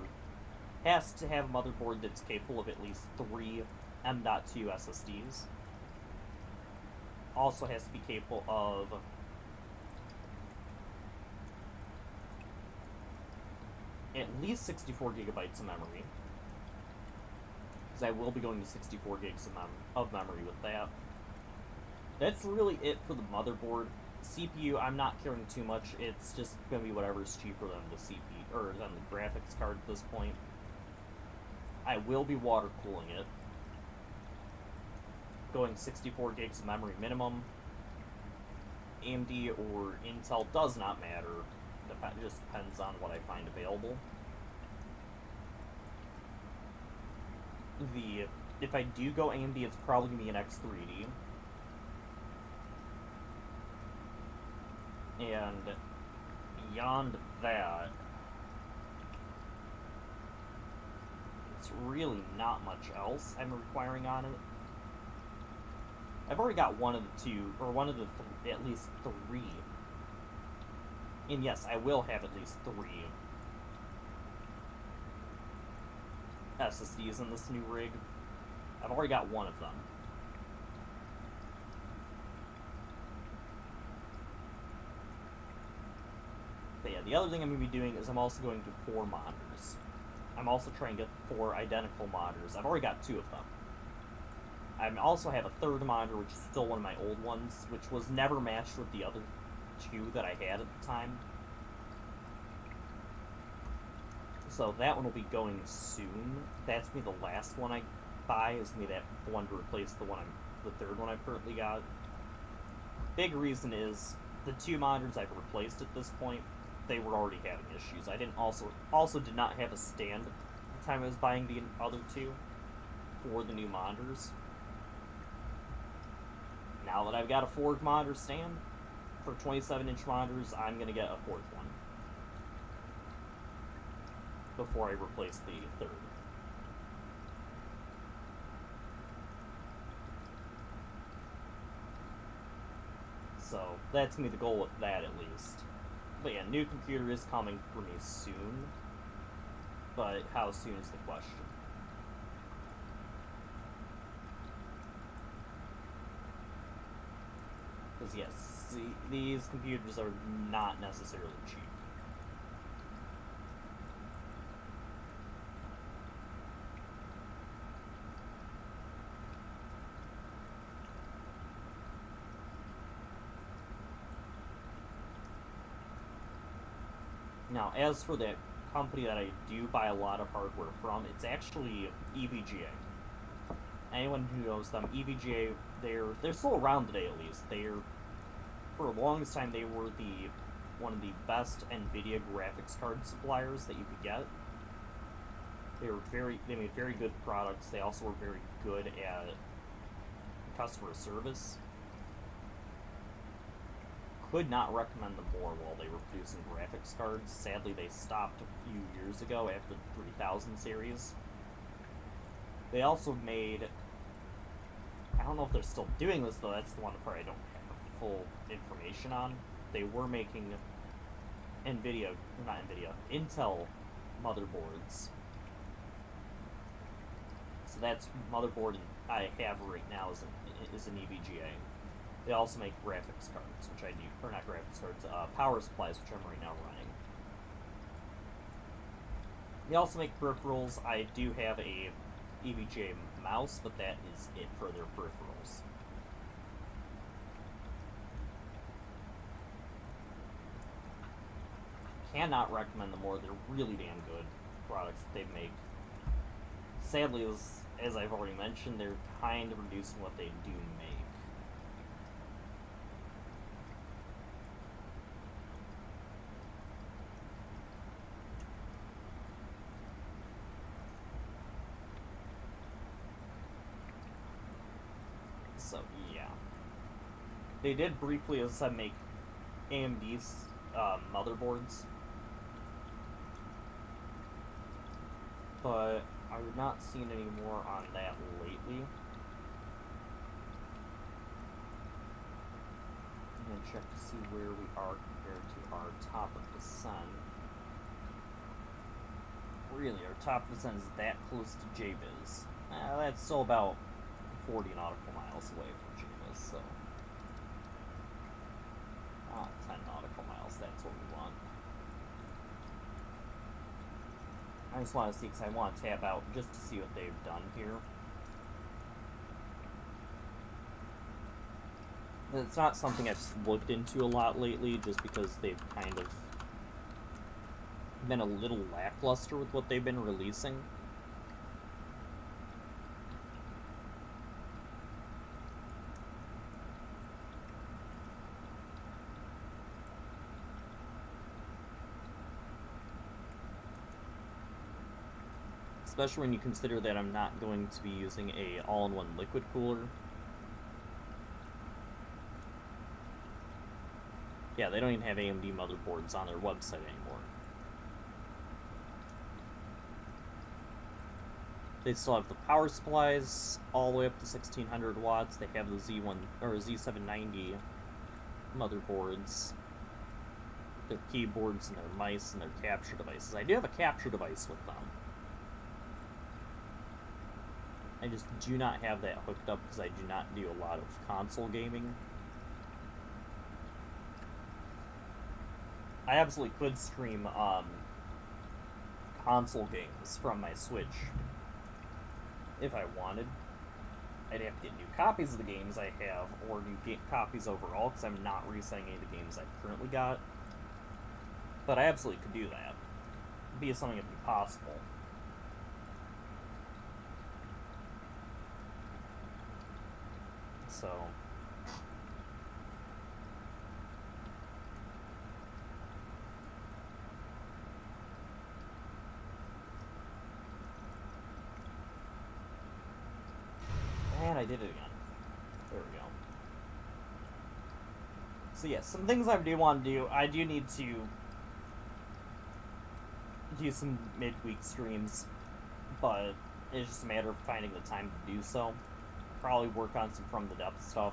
has to have a motherboard that's capable of at least 3 M.2 SSDs. Also has to be capable of at least 64 gigabytes of memory, because I will be going to 64 gigs of memory with that. That's really it for the motherboard. CPU, I'm not caring too much. It's just going to be whatever's cheaper than the CPU, or than the graphics card at this point. I will be water cooling it. Going 64 gigs of memory minimum. AMD or Intel does not matter. It just depends on what I find available. If I do go AMD, it's probably going to be an X3D. And beyond that, it's really not much else I'm requiring on it. I've already got one of the two, or at least 3. And yes, I will have at least 3 SSDs in this new rig. I've already got one of them. But yeah, the other thing I'm going to be doing is I'm also going to 4 monitors. I'm also trying to get 4 identical monitors. I've already got 2 of them. I also have a 3rd monitor, which is still one of my old ones, which was never matched with the other 2 that I had at the time. So that one will be going soon. That's going to be the last one I buy, is going to be that one to replace the 3rd one I've currently got. Big reason is the 2 monitors I've replaced at this point, they were already having issues. I didn't also did not have a stand at the time I was buying the other 2 for the new monitors. Now that I've got a 4 monitor stand for 27-inch monitors, I'm going to get a 4th one before I replace the 3rd. So that's going to be the goal with that, at least. But yeah, new computer is coming for me soon. But how soon is the question. Because yes, see, these computers are not necessarily cheap. Now, as for the company that I do buy a lot of hardware from, it's actually EVGA. Anyone who knows them, EVGA, they're still around today at least. For the longest time, they were one of the best NVIDIA graphics card suppliers that you could get. They made very good products. They also were very good at customer service. Could not recommend them more while they were producing graphics cards. Sadly, they stopped a few years ago after the 3000 series. They also made, I don't know if they're still doing this though, that's the one part I don't have full information on. They were making Intel motherboards. So that's motherboard I have right now is an EVGA. They also make graphics cards, which I do, or not graphics cards, power supplies, which I'm right now running. They also make peripherals. I do have a EVGA mouse, but that is it for their peripherals. Cannot recommend them more. They're really damn good products that they make. Sadly, as I've already mentioned, they're kind of reducing what they do make. So, yeah. They did briefly, as I said, make AMD's motherboards. But I've not seen any more on that lately. I'm going to check to see where we are compared to our top of the sun. Really, our top of the sun is that close to JBiz. That's still about 40 nautical miles away from JBiz, so 10 nautical miles, that's what we want. I just want to see, because I want to tab out just to see what they've done here. It's not something I've looked into a lot lately, just because they've kind of been a little lackluster with what they've been releasing. Especially when you consider that I'm not going to be using a all-in-one liquid cooler. Yeah, they don't even have AMD motherboards on their website anymore. They still have the power supplies all the way up to 1600 watts. They have the Z1 or Z790 motherboards, their keyboards and their mice and their capture devices. I do have a capture device with them. I just do not have that hooked up because I do not do a lot of console gaming. I absolutely could stream console games from my Switch if I wanted. I'd have to get new copies of the games I have, or new copies overall, because I'm not reselling any of the games I've currently got. But I absolutely could do that. It'd be something that'd be possible. So... And I did it again. There we go. So yeah, some things I do want to do. I do need to do some midweek streams, but it's just a matter of finding the time to do so. Probably work on some From the Depths stuff.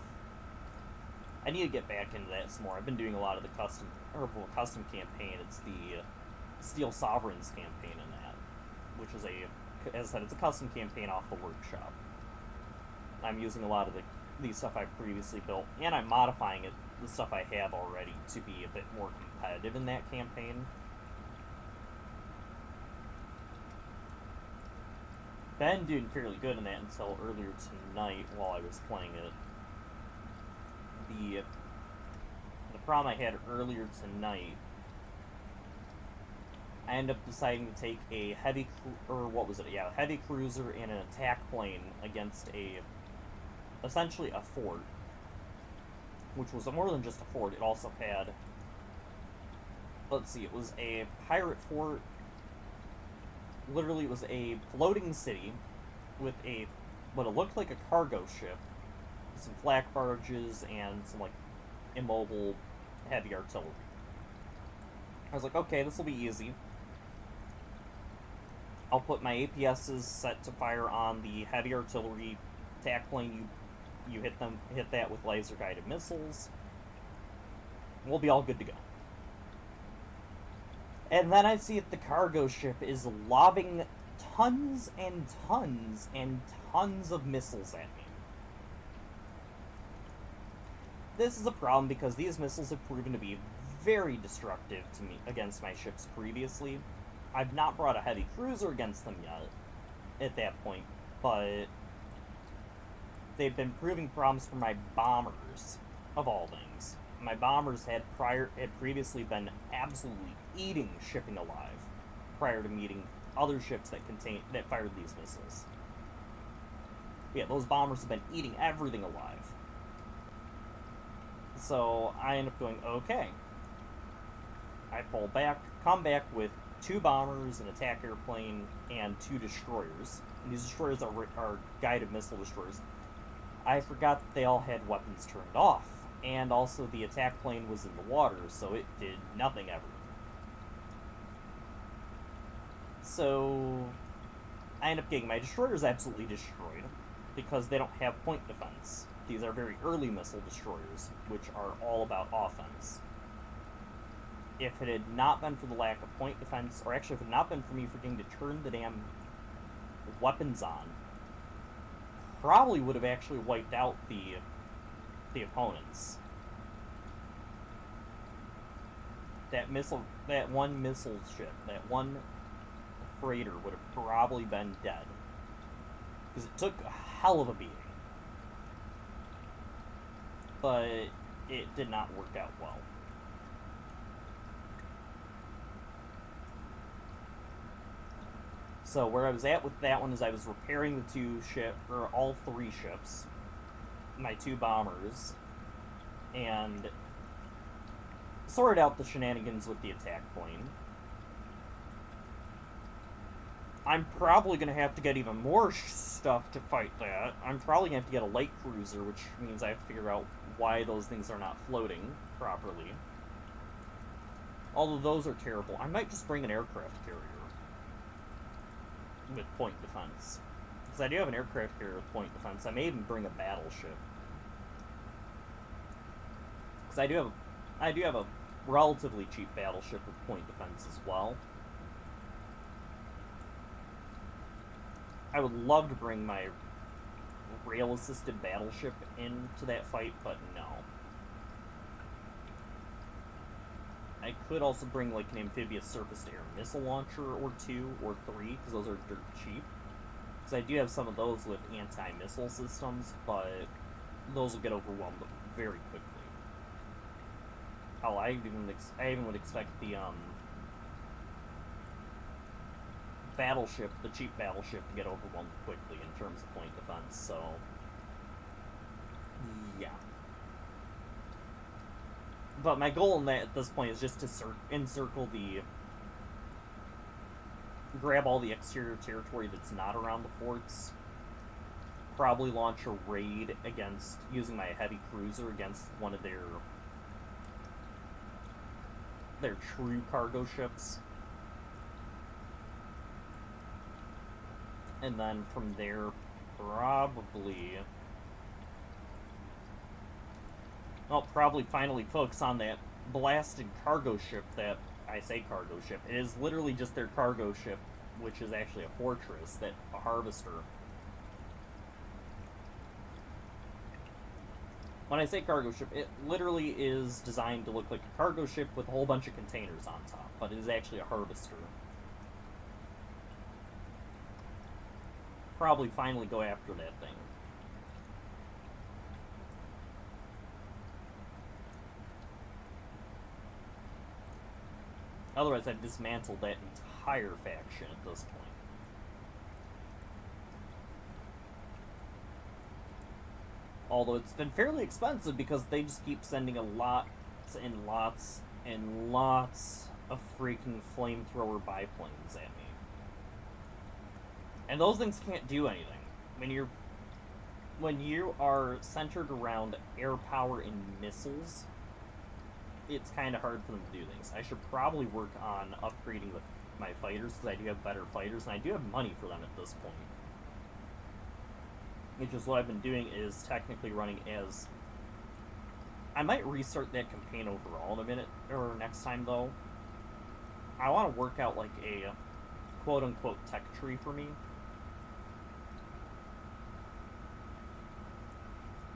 I need to get back into that some more. I've been doing a lot of the custom campaign. It's the Steel Sovereigns campaign in that, which is as I said, it's a custom campaign off the workshop. I'm using a lot of the stuff I've previously built, and I'm modifying the stuff I have already to be a bit more competitive in that campaign. Been doing fairly good in that until earlier tonight while I was playing it. The problem I had earlier tonight, I ended up deciding to take a heavy cruiser and an attack plane against essentially a fort, which was more than just a fort. It also had, let's see, it was a pirate fort. Literally, it was a floating city with what it looked like a cargo ship, some flak barges, and some, like, immobile heavy artillery. I was like, okay, this will be easy. I'll put my APSs set to fire on the heavy artillery attack plane. You hit that with laser guided missiles. We'll be all good to go. And then I see that the cargo ship is lobbing tons and tons and tons of missiles at me. This is a problem because these missiles have proven to be very destructive to me against my ships previously. I've not brought a heavy cruiser against them yet at that point, but they've been proving problems for my bombers, of all things. My bombers had previously been absolutely eating shipping alive prior to meeting other ships that fired these missiles. Yeah, those bombers have been eating everything alive. So I end up going, okay. I pull back, come back with 2 bombers, an attack airplane, and 2 destroyers. And these destroyers are guided missile destroyers. I forgot that they all had weapons turned off. And also the attack plane was in the water, so it did nothing ever. So I end up getting my destroyers absolutely destroyed because they don't have point defense. These are very early missile destroyers, which are all about offense. If it had not been for the lack of point defense, or actually if it had not been for me forgetting to turn the damn weapons on, probably would have actually wiped out the opponents. That one missile ship, that one freighter would have probably been dead. Because it took a hell of a beating. But it did not work out well. So where I was at with that one is I was repairing all 3 ships, my 2 bombers, and sorted out the shenanigans with the attack plane. I'm probably going to have to get even more stuff to fight that. I'm probably going to have to get a light cruiser, which means I have to figure out why those things are not floating properly. Although those are terrible. I might just bring an aircraft carrier with point defense. Because I do have an aircraft carrier with point defense. I may even bring a battleship. Because I do have a relatively cheap battleship with point defense as well. I would love to bring my rail-assisted battleship into that fight, but no. I could also bring like an amphibious surface-to-air missile launcher or 2 or 3, because those are dirt cheap. Because I do have some of those with anti-missile systems, but those will get overwhelmed very quickly. Hell, I even would expect the battleship, the cheap battleship, to get overwhelmed quickly in terms of point defense. So yeah. But my goal in that at this point is just to encircle the, grab all the exterior territory that's not around the forts. Probably launch a raid against, using my heavy cruiser against one of their true cargo ships. And then from there, probably finally focus on that blasted cargo ship that, I say cargo ship, it is literally just their cargo ship, which is actually a fortress, a harvester. When I say cargo ship, it literally is designed to look like a cargo ship with a whole bunch of containers on top, but it is actually a harvester. Probably finally go after that thing. Otherwise, I've dismantled that entire faction at this point. Although it's been fairly expensive because they just keep sending lots and lots and lots of freaking flamethrower biplanes at me. And those things can't do anything. When you are centered around air power and missiles, it's kind of hard for them to do things. I should probably work on upgrading my fighters, because I do have better fighters, and I do have money for them at this point. It's just what I've been doing is technically running as... I might restart that campaign overall in a minute, or next time, though. I want to work out, like, a quote-unquote tech tree for me.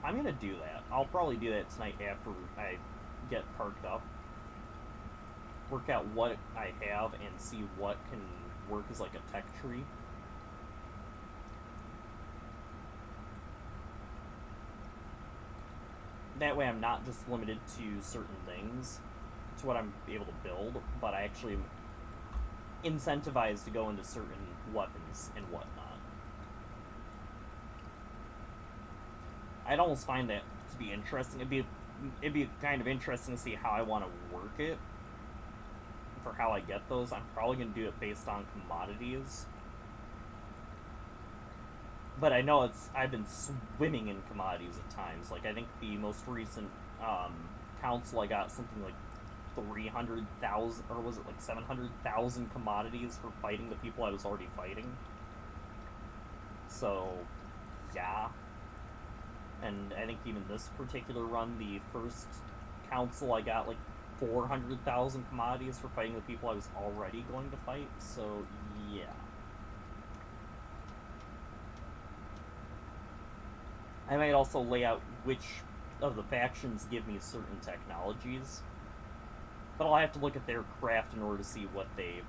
I'm gonna do that. I'll probably do that tonight after I get parked up. Work out what I have and see what can work as like a tech tree. That way I'm not just limited to certain things, to what I'm able to build, but I actually am incentivized to go into certain weapons and whatnot. I'd almost find that to be interesting. It'd be kind of interesting to see how I want to work it, for how I get those. I'm probably going to do it based on commodities. But I know I've been swimming in commodities at times. Like, I think the most recent council, I got something like 300,000, or was it like 700,000 commodities for fighting the people I was already fighting. So, yeah. And I think even this particular run, the first council, I got like 400,000 commodities for fighting the people I was already going to fight, so yeah. I might also lay out which of the factions give me certain technologies, but I'll have to look at their craft in order to see what they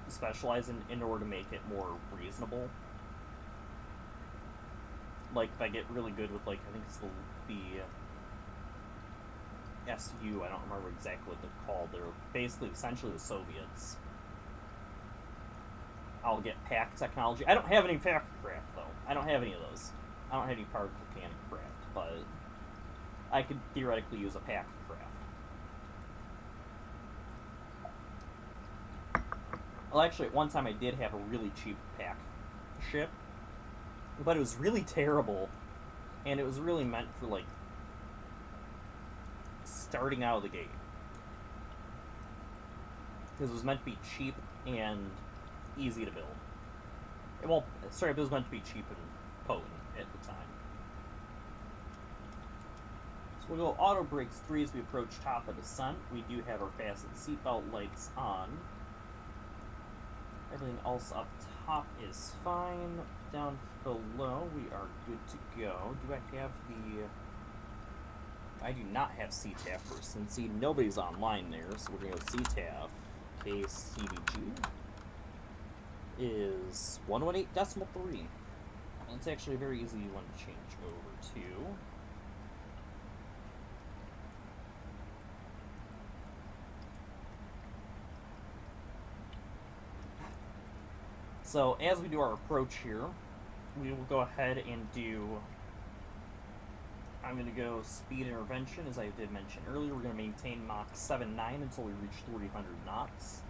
specialize in order to make it more reasonable. Like, if I get really good with, like, I think it's the SU, I don't remember exactly what they're called. They're basically, essentially the Soviets. I'll get pack technology. I don't have any pack craft, though. I don't have any of those. I don't have any particle cannon craft, but I could theoretically use a pack craft. Well, actually, at one time I did have a really cheap pack ship, but it was really terrible, and it was really meant for, like, starting out of the gate. Because it was meant to be cheap and easy to build. Well, sorry, it was meant to be cheap and potent at the time. So we'll go auto brakes 3 as we approach top of descent. We do have our fastened seatbelt lights on. Everything else up top is fine. Down below, we are good to go. Do I have the... I do not have CTAF first, and see, nobody's online there, so we're going to go CTAF. KCVG is 118.3. It's actually a very easy one to change over to. So, as we do our approach here, we will go ahead and do... I'm going to go speed intervention, as I did mention earlier. We're going to maintain Mach 7.9 until we reach 300 knots.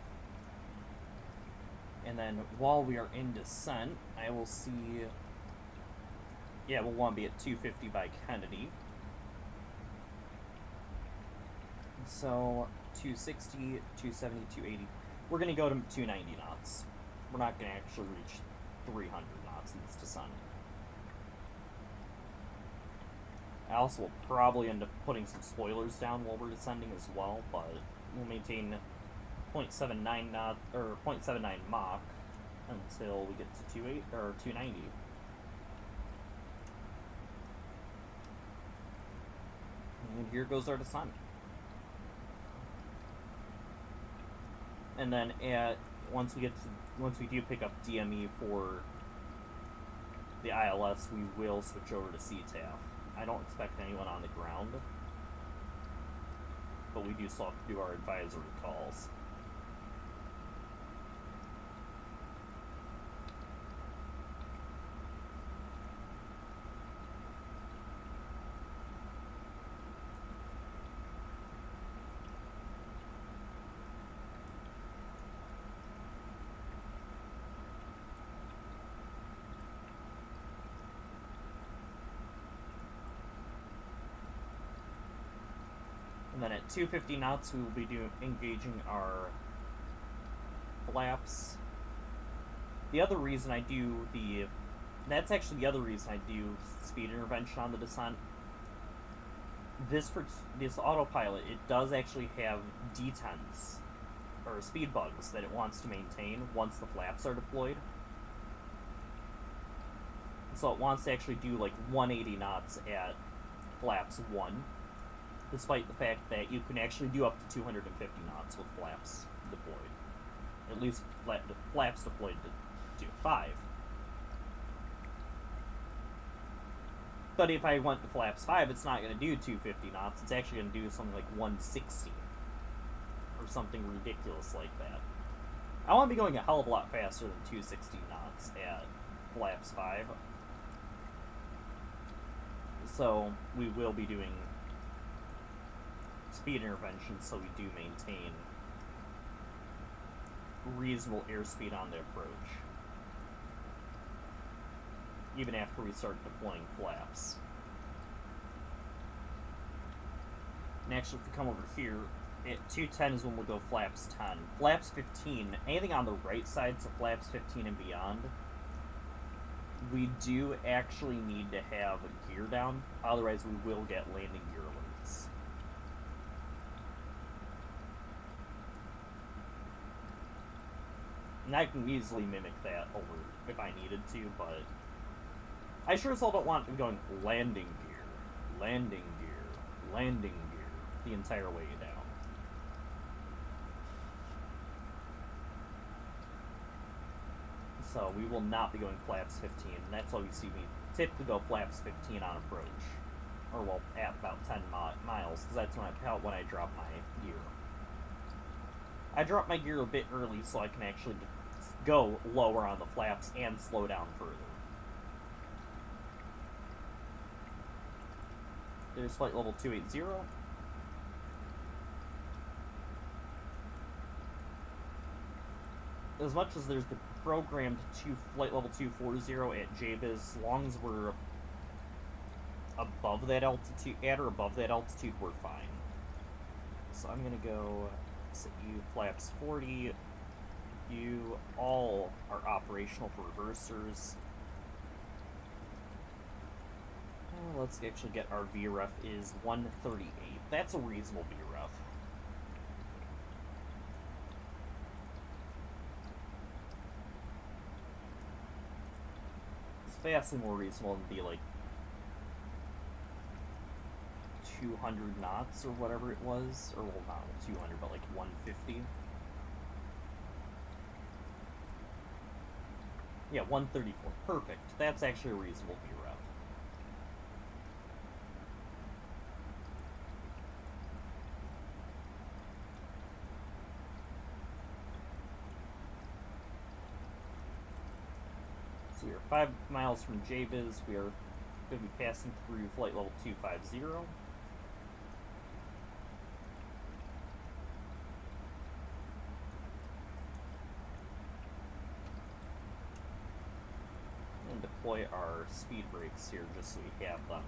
And then, while we are in descent, I will see... Yeah, we'll want to be at 250 by Kennedy. So, 260, 270, 280. We're going to go to 290 knots. We're not going to actually reach 300 knots in this descent. I also will probably end up putting some spoilers down while we're descending as well, but we'll maintain 0.79 knot or 0.79 Mach until we get to 290. And here goes our descent. And then once we do pick up DME for the ILS, we will switch over to CTAF. I don't expect anyone on the ground, but we do still have to do our advisory calls. And then at 250 knots, we will be engaging our flaps. The other reason I do that's actually the other reason I do speed intervention on the descent. This autopilot, it does actually have detents, or speed bugs, that it wants to maintain once the flaps are deployed. So it wants to actually do like 180 knots at flaps 1. Despite the fact that you can actually do up to 250 knots with flaps deployed. At least flaps deployed to 5. But if I went to flaps 5, it's not going to do 250 knots. It's actually going to do something like 160. Or something ridiculous like that. I want to be going a hell of a lot faster than 260 knots at flaps 5. So we will be doing speed intervention, so we do maintain reasonable airspeed on the approach, even after we start deploying flaps. And actually, if we come over here, at 210 is when we'll go flaps 10. Flaps 15, anything on the right side, so flaps 15 and beyond, we do actually need to have gear down, otherwise we will get landing gear alerts. And I can easily mimic that over if I needed to, but I sure as hell don't want to be going landing gear, landing gear, landing gear the entire way down. So we will not be going flaps 15, and that's why you see me typically go flaps 15 on approach. Or, well, at about 10 miles, because that's when I drop my gear. I drop my gear a bit early so I can actually go lower on the flaps and slow down further. There's flight level 280. As much as there's the programmed flight level 240 at JBIS, as long as we're above that altitude, at or above that altitude, we're fine. So I'm gonna go set you flaps 40. You all are operational for reversers. Let's actually get our VREF is 138. That's a reasonable VREF. It's vastly more reasonable than be like 200 knots or whatever it was, or well, not 200, but like 150. Yeah, 134. Perfect. That's actually a reasonable VREF. So we are 5 miles from JBiz. We are going to be passing through flight level 250. And deploy our speed brakes here just so we have them.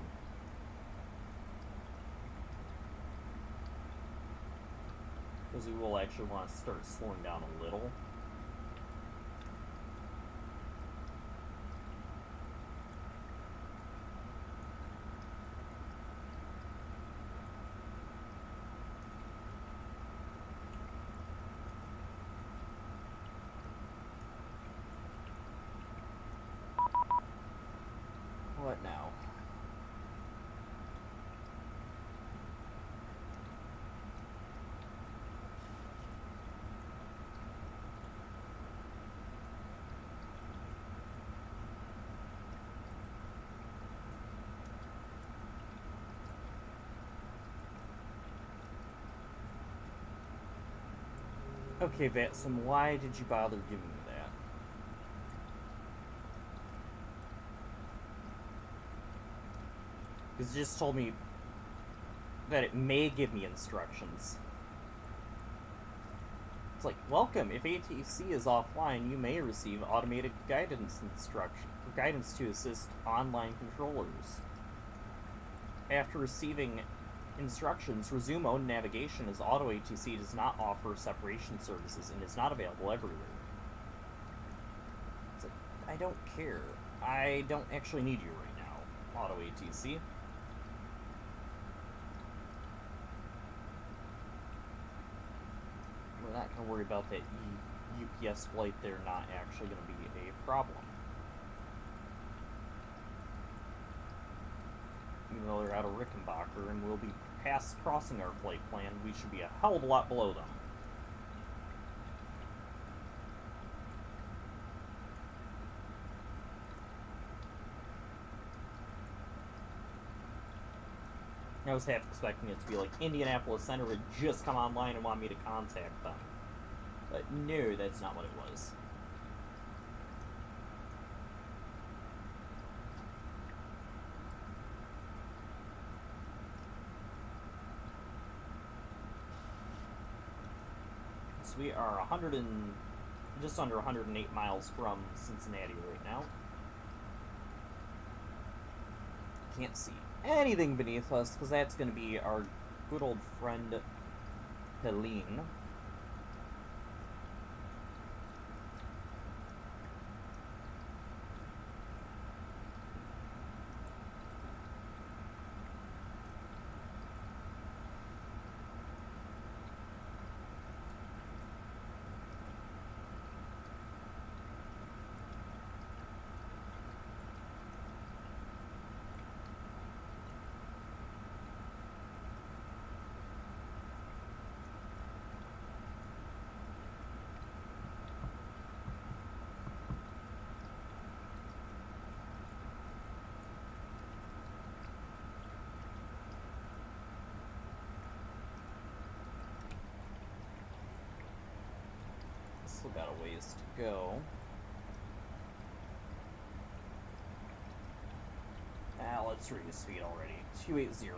Because we will actually want to start slowing down a little. What now? Okay, Vatsim, why did you bother giving me that? Because it just told me that it may give me instructions. It's like, welcome, if ATC is offline, you may receive automated guidance to assist online controllers. After receiving instructions, resume own navigation as auto ATC does not offer separation services and is not available everywhere. It's like, I don't care. I don't actually need you right now, auto ATC. We're not going to worry about that UPS flight. They're not actually going to be a problem. Even though they're out of Rickenbacker and we'll be past crossing our flight plan, we should be a hell of a lot below them. I was half expecting it to be like Indianapolis Center would just come online and want me to contact them. But no, that's not what it was. So we are just under 108 miles from Cincinnati right now. Can't see anything beneath us because that's going to be our good old friend Helene. Still got a ways to go. Let's read the speed already. 280.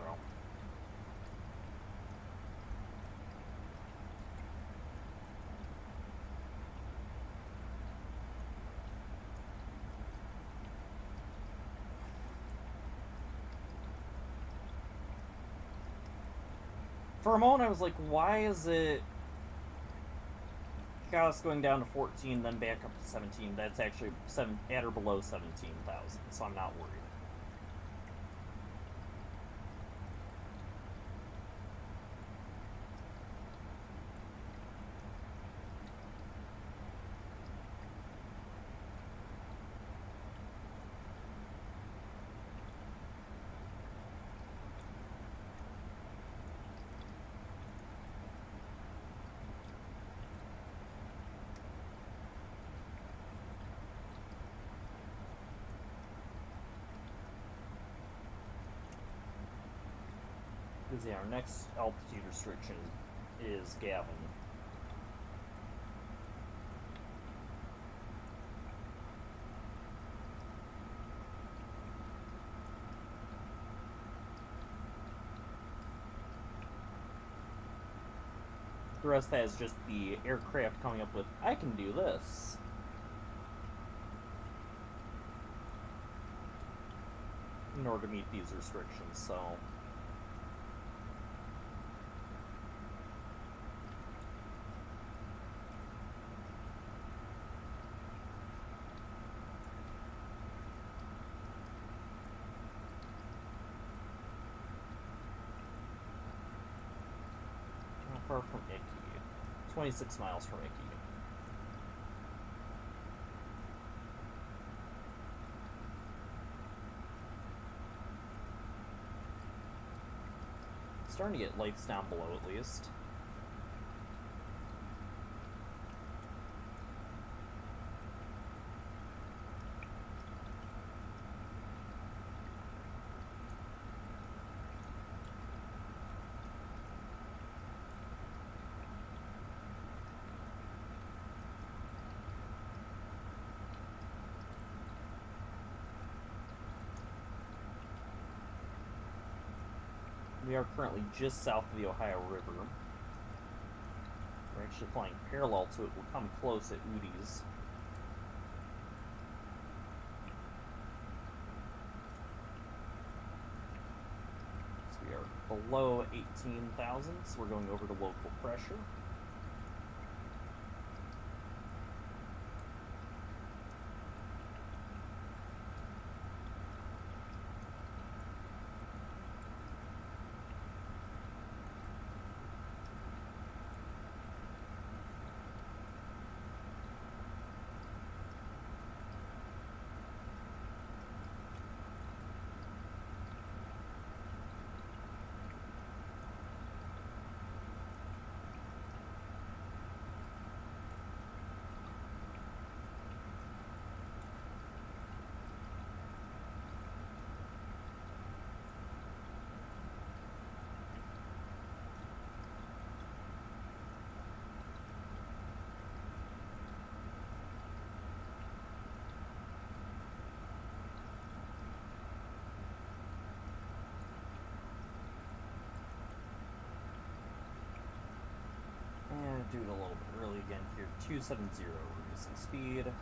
For a moment I was like, why is it got us going down to 14, then back up to 17. That's actually at or below 17,000, so I'm not worried. Because yeah, our next altitude restriction is Gavin. The rest of that is just the aircraft coming up with, I can do this. In order to meet these restrictions, so. How far from Icky? 26 miles from Icky. Starting to get lights down below at least. We are currently just south of the Ohio River. We're actually flying parallel to it. We'll come close at Udi's. So we are below 18,000, so we're going over to local pressure. And do it a little bit early again here. 270, reducing speed.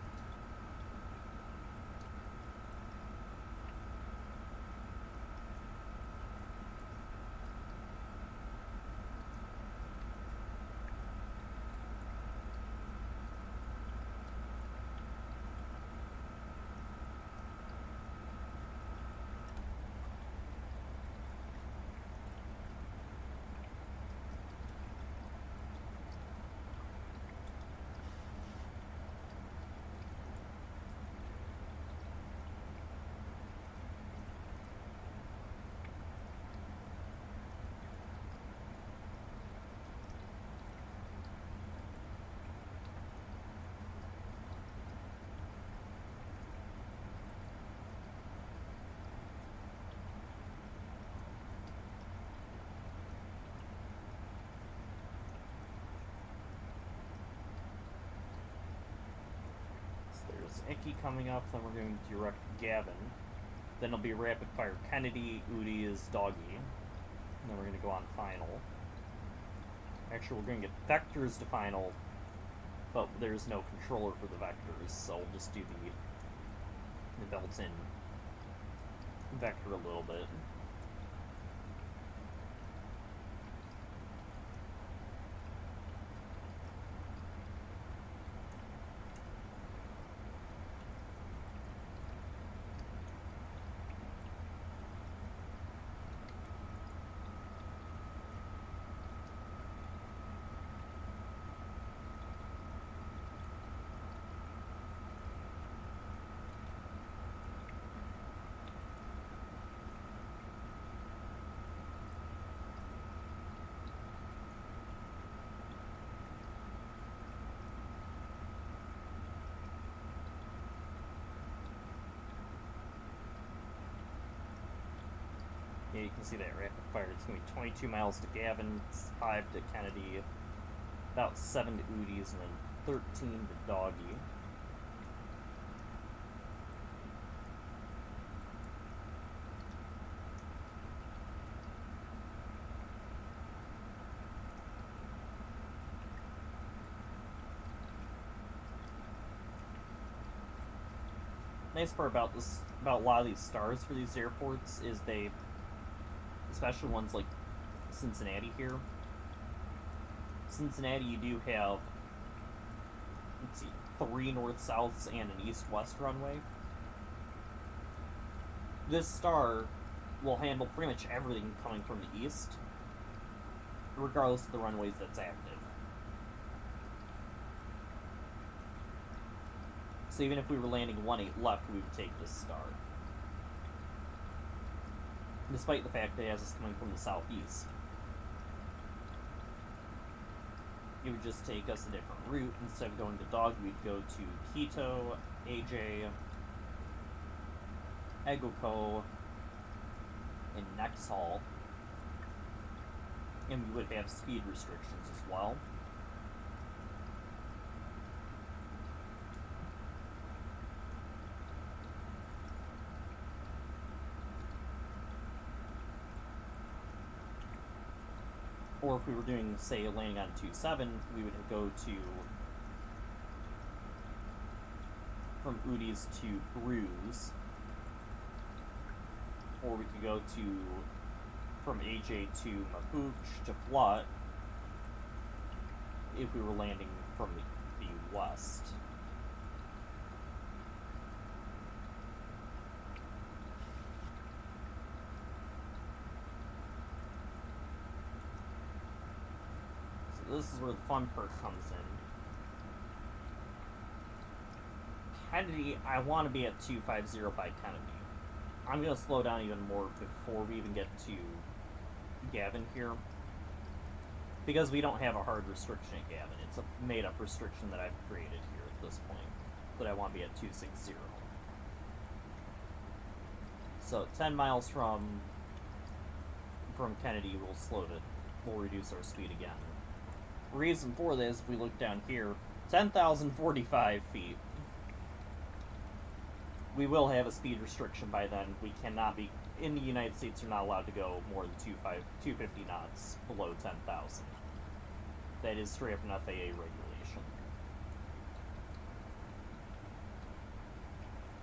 There's Icky coming up, then we're going to direct Gavin. Then it'll be rapid fire Kennedy, Udi is Doggy. And then we're going to go on final. Actually, we're going to get vectors to final, but there's no controller for the vectors, so we'll just do the built-in vector a little bit. you can see that rapid fire. It's going to be 22 miles to Gavin, 5 to Kennedy, about 7 to Udi's, and then 13 to Doggy. Nice part about a lot of these stars for these airports is they, especially ones like Cincinnati here. Cincinnati, you do have, let's see, 3 north-souths and an east-west runway. This star will handle pretty much everything coming from the east, regardless of the runways that's active. So even if we were landing 1-8 left, we would take this star. Despite the fact that it has us coming from the southeast. It would just take us a different route. Instead of going to Dog, we'd go to Quito, AJ, Egoco, and Nexhall. And we would have speed restrictions as well. Or if we were doing, say, landing on 2-7, we would go to, from Udi's to Bruce. Or we could go to, from AJ to Mapuche to Flut, if we were landing from the west. This is where the fun part comes in. Kennedy, I want to be at 250 by Kennedy. I'm going to slow down even more before we even get to Gavin here. Because we don't have a hard restriction at Gavin. It's a made-up restriction that I've created here at this point. That I want to be at 260. So 10 miles from Kennedy, we'll reduce our speed again. Reason for this, if we look down here, 10,045 feet. We will have a speed restriction by then. We cannot be, in the United States, you're not allowed to go more than 250 knots below 10,000. That is straight up an FAA regulation.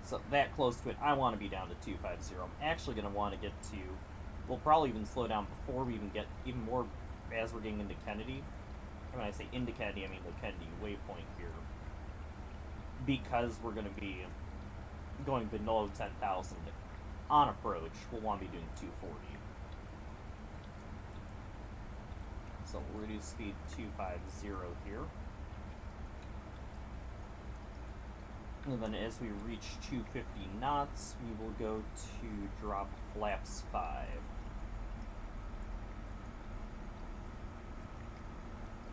So that close to it, I want to be down to 250. I'm actually going to want to get to, we'll probably even slow down before we even get, even more as we're getting into Kennedy. When I say into Kennedy, I mean the Kennedy waypoint here. Because we're going to be going below 10,000 on approach, we'll want to be doing 240. So we'll reduce speed 250 here. And then as we reach 250 knots, we will go to drop flaps 5.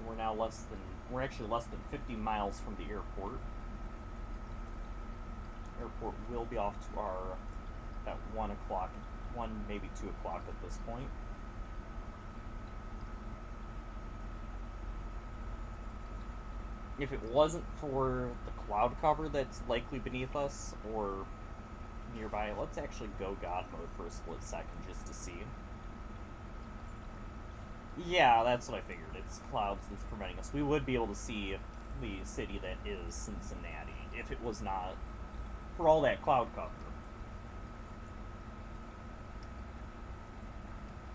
We're now we're actually less than 50 miles from the airport. Airport will be off to our, at 1 o'clock, 1, maybe 2 o'clock at this point. If it wasn't for the cloud cover that's likely beneath us or nearby, let's actually go God mode for a split second just to see. Yeah, that's what I figured. It's clouds that's preventing us. We would be able to see the city that is Cincinnati if it was not for all that cloud cover.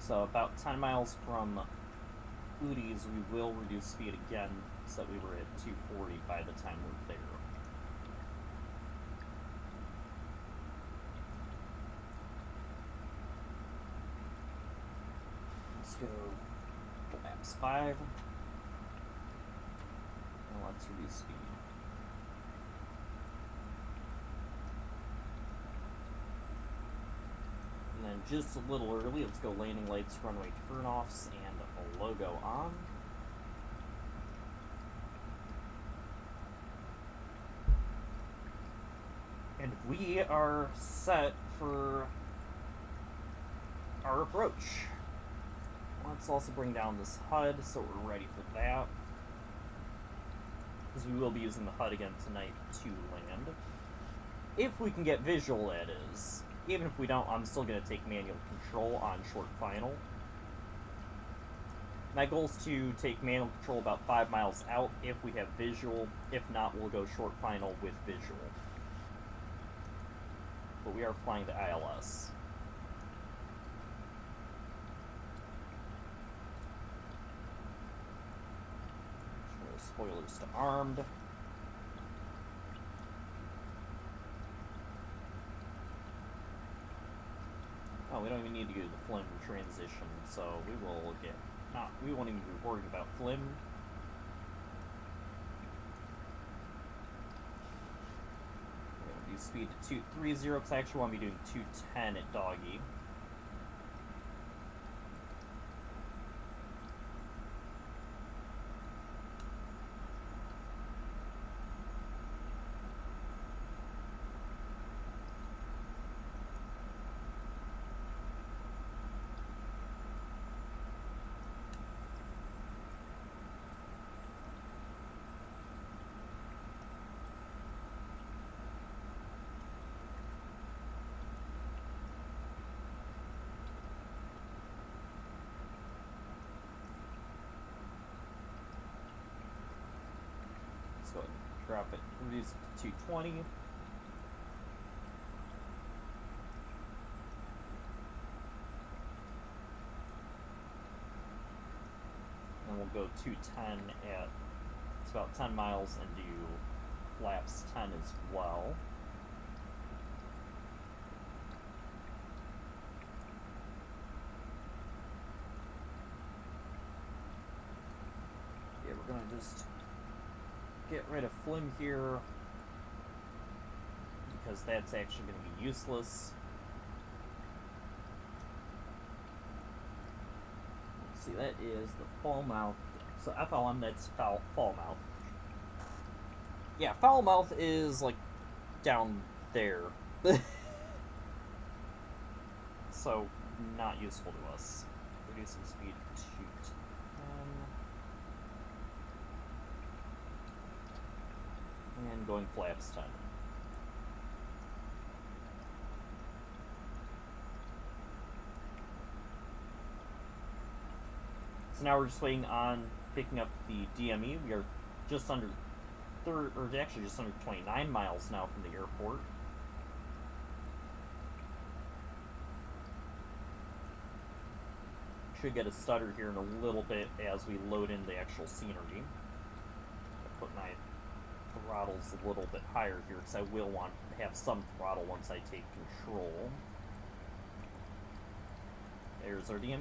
So about 10 miles from Udi's, we will reduce speed again so that we were at 240 by the time we're there. Let's go laps 5. And let's reduce speed. And then just a little early, let's go landing lights, runway turnoffs, and a logo on. And we are set for our approach. Let's also bring down this HUD so we're ready for that. Because we will be using the HUD again tonight to land. If we can get visual, that is. Even if we don't, I'm still going to take manual control on short final. My goal is to take manual control about 5 miles out if we have visual. If not, we'll go short final with visual. But we are flying the ILS. Spoilers to armed. Oh, we don't even need to do the flim transition, so we won't even be worrying about flim. We're gonna do speed to 230 because I actually want to be doing 210 at doggy. Go ahead and drop it, reduce it to 220. And we'll go 210 at, it's about 10 miles, and do flaps 10 as well. Yeah, we're gonna just get rid of flim here because that's actually going to be useless. Let's see, that is the fall mouth. So FLM, that's fall mouth. Yeah, foul mouth is like down there. So not useful to us. Reducing speed to 210. And going flaps 10. So now we're just waiting on picking up the DME. We are just under just under 29 miles now from the airport. Should get a stutter here in a little bit as we load in the actual scenery. I'll put my throttles a little bit higher here because I will want to have some throttle once I take control. There's our DME.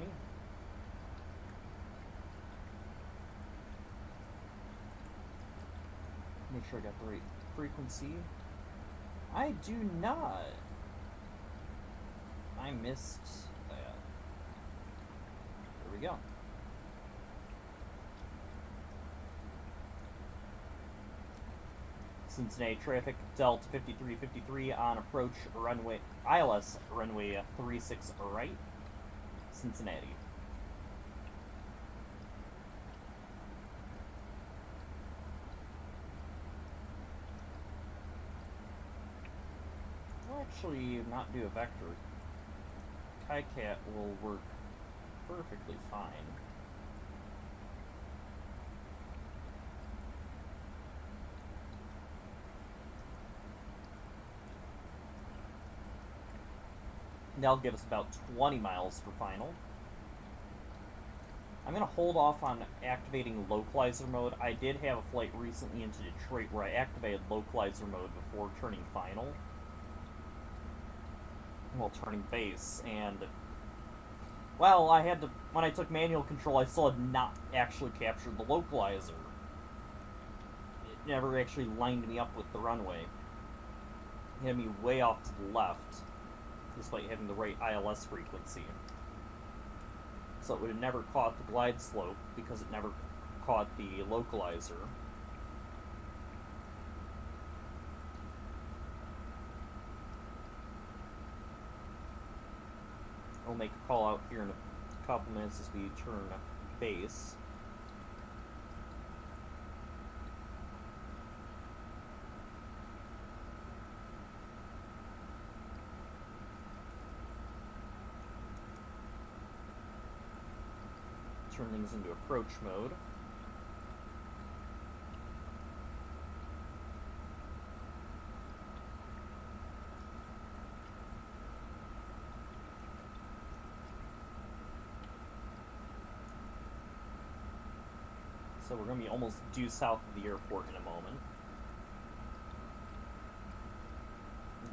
Make sure I got the right frequency. I do not. I missed that. There we go. Cincinnati traffic, Delta 5353 on approach runway, ILS runway 36 right, Cincinnati. We'll actually not do a vector. KiCat will work perfectly fine. That'll give us about 20 miles for final. I'm going to hold off on activating localizer mode. I did have a flight recently into Detroit where I activated localizer mode before turning final. Well, turning base, and well, I had to, when I took manual control, I still had not actually captured the localizer. It never actually lined me up with the runway. It had me way off to the left, despite having the right ILS frequency. So it would have never caught the glide slope because it never caught the localizer. We'll make a call out here in a couple minutes as we turn base. Turn things into approach mode. So we're going to be almost due south of the airport in a moment.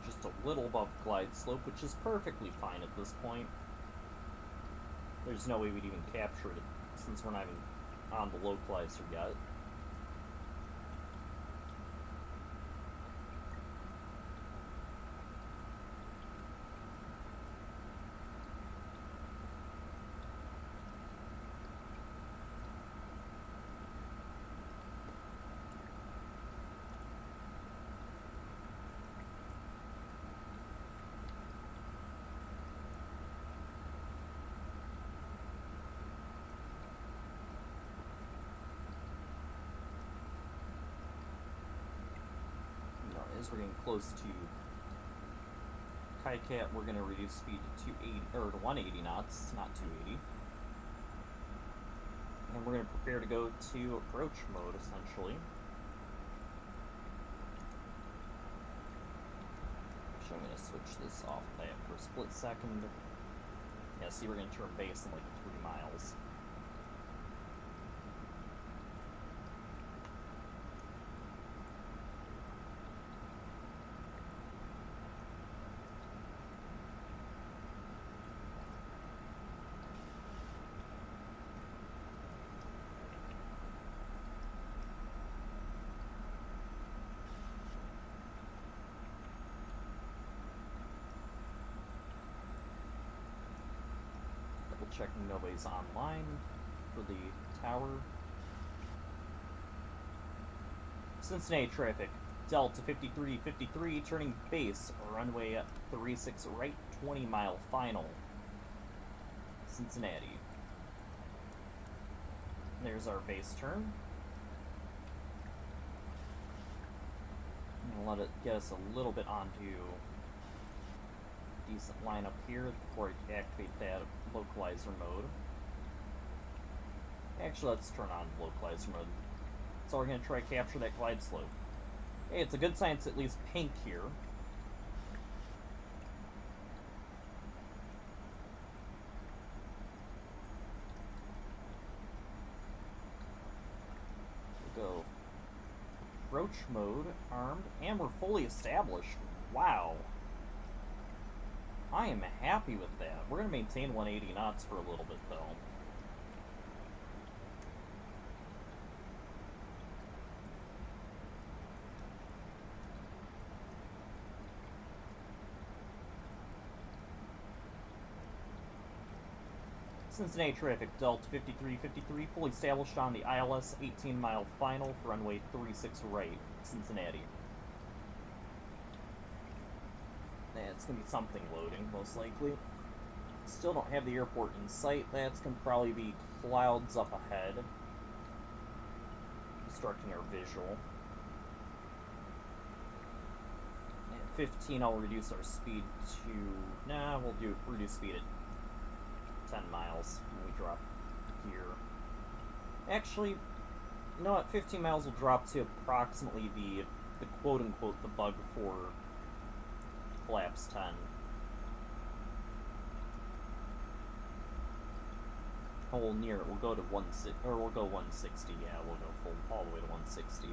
Just a little above glide slope, which is perfectly fine at this point. There's no way we'd even capture it since we're not even on the localizer yet. As we're getting close to KCVG, we're going to reduce speed to 280 or to 180 knots, not 280. And we're going to prepare to go to approach mode, essentially. Actually, I'm going to switch this off that for a split second. Yeah, see, we're going to turn base in like 3 miles. Checking nobody's online for the tower. Cincinnati traffic, Delta 5353, turning base, runway 36 right, 20-mile final. Cincinnati. There's our base turn. I'm gonna let it get us a little bit onto decent line up here before I activate that localizer mode. Actually, let's turn on localizer mode. So we're going to try to capture that glide slope. Hey, it's a good sign it's at least pink here. We'll go approach mode, armed, and we're fully established. Wow. I am happy with that. We're going to maintain 180 knots for a little bit, though. Cincinnati traffic, Delta 5353, fully established on the ILS 18-mile final for runway 36 right, Cincinnati. It's going to be something loading, most likely. Still don't have the airport in sight. That's going to probably be clouds up ahead, obstructing our visual. At 15, I'll reduce our speed to... Nah, we'll reduce speed at 10 miles when we drop here. Actually, you know what? 15 miles will drop to approximately the quote-unquote, the bug for flaps 10. Oh, we'll near it. We'll go to 160, or we'll go 160. Yeah, we'll go full all the way to 160.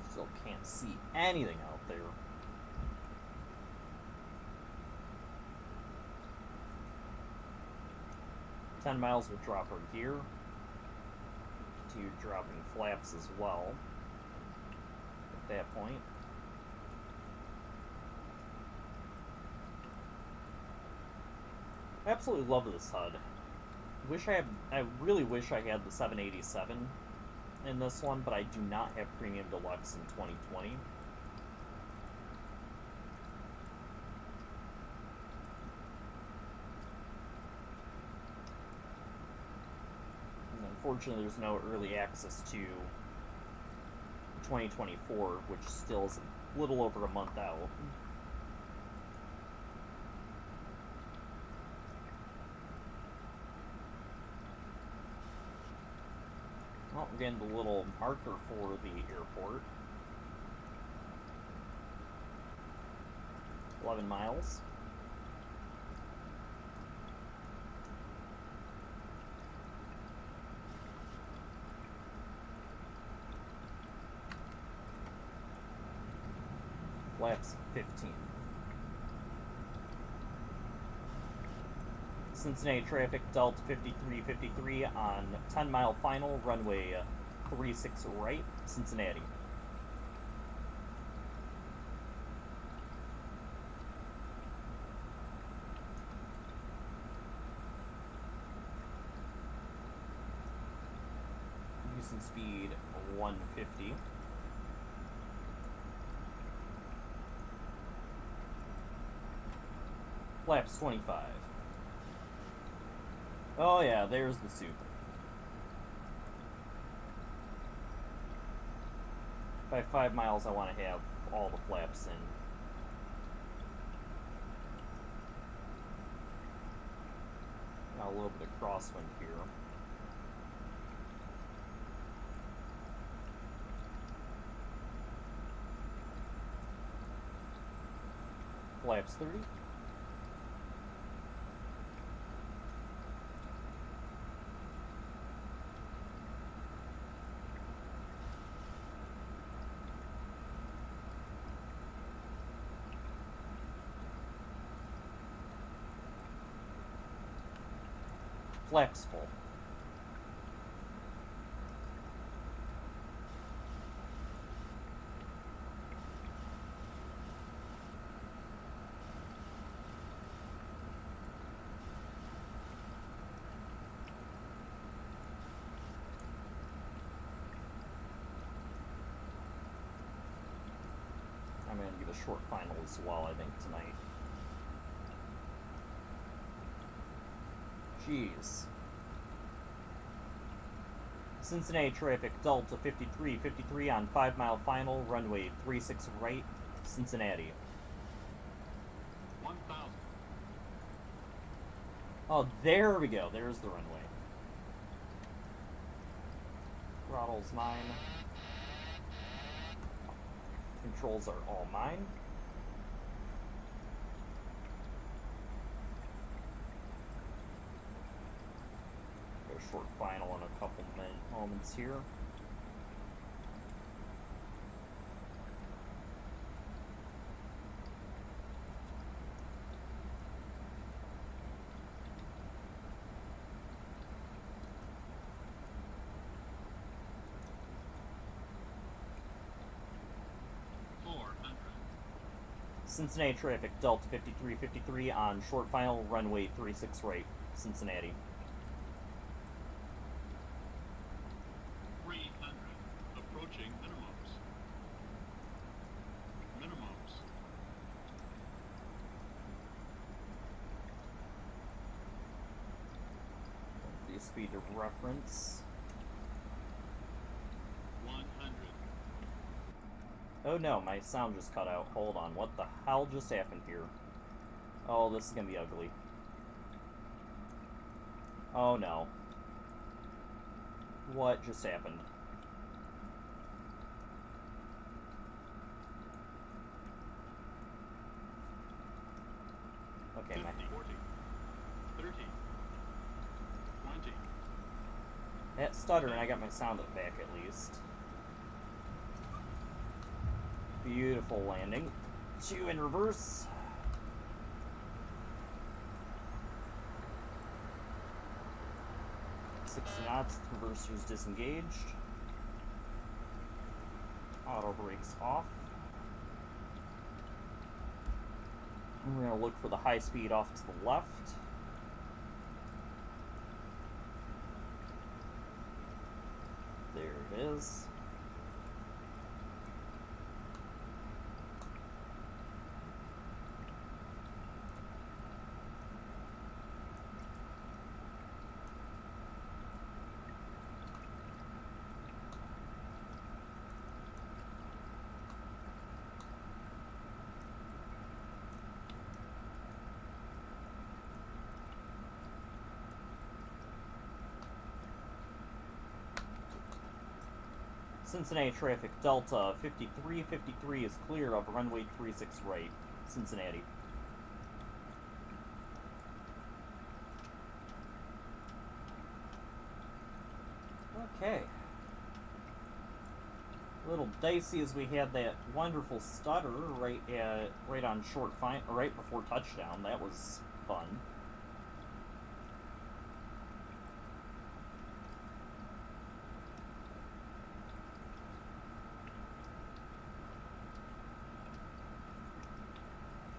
Still can't see anything out there. $10 miles will drop our gear. to dropping flaps as well at that point. I absolutely love this HUD. I really wish I had the 787 in this one, but I do not have Premium Deluxe in 2020. And unfortunately, there's no early access to 2024, which still is a little over a month out. Well, we're getting the little marker for the airport. 11 miles. Flaps 15. Cincinnati traffic, Delta 5353 on 10-mile final, runway 36 right, Cincinnati. Houston speed 150. Flaps 25. Oh yeah, there's the super. By 5 miles, I want to have all the flaps in. Got a little bit of crosswind here. Flaps 30. Flaps full. I'm going to give a short final as well, I think, tonight. Jeez. Cincinnati traffic, Delta 5353 on 5-mile final, runway 36 right, Cincinnati. 1,000. Oh, there we go. There's the runway. Throttle's mine. Controls are all mine. A short final in a couple moments here. Cincinnati traffic, Delta 5353 on short final, runway 36 right, Cincinnati. 300. Approaching minimums. Minimums. The speed of reference. 100. Oh no, my sound just cut out. Hold on, what the hell just happened here? Oh, this is gonna be ugly. Oh no. What just happened? Okay, 50, 40, 30, 20. That stutter, and I got my sound back at least. Beautiful landing. 2 in reverse. 60 knots, reverser's disengaged. Auto brakes off. And we're going to look for the high speed off to the left. There it is. Cincinnati traffic, Delta 5353 is clear of runway 36 right, Cincinnati. Okay. A little dicey as we had that wonderful stutter right on right before touchdown. That was fun.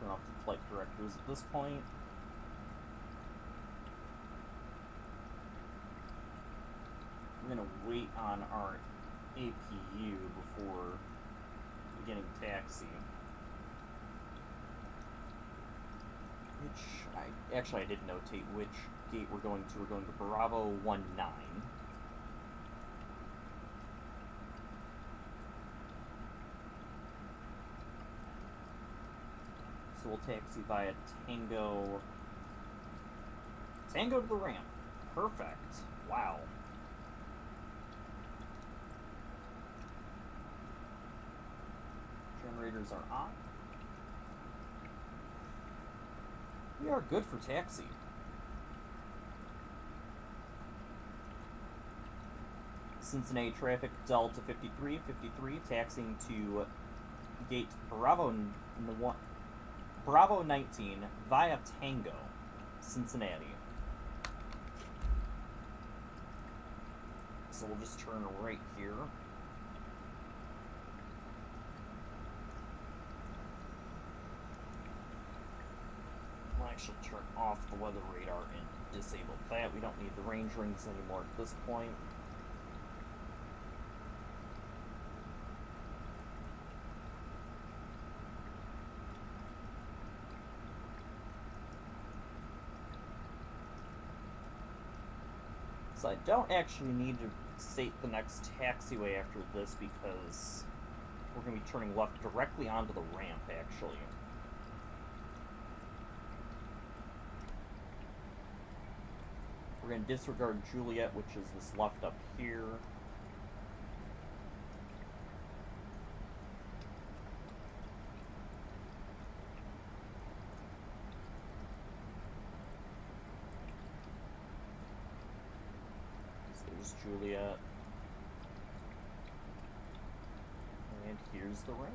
Off the flight directors at this point. I'm going to wait on our APU before beginning taxi. I did notate which gate we're going to. We're going to Bravo 19. So we'll taxi via Tango to the ramp. Perfect. Wow. Generators are on. We are good for taxi. Cincinnati traffic, Delta 5353, taxiing to gate Bravo 19 via Tango, Cincinnati. So we'll just turn right here. We'll actually turn off the weather radar and disable that. We don't need the range rings anymore at this point. So I don't actually need to state the next taxiway after this because we're going to be turning left directly onto the ramp, actually. We're going to disregard Juliet, which is this left up here. There's Juliet. And here's the ramp.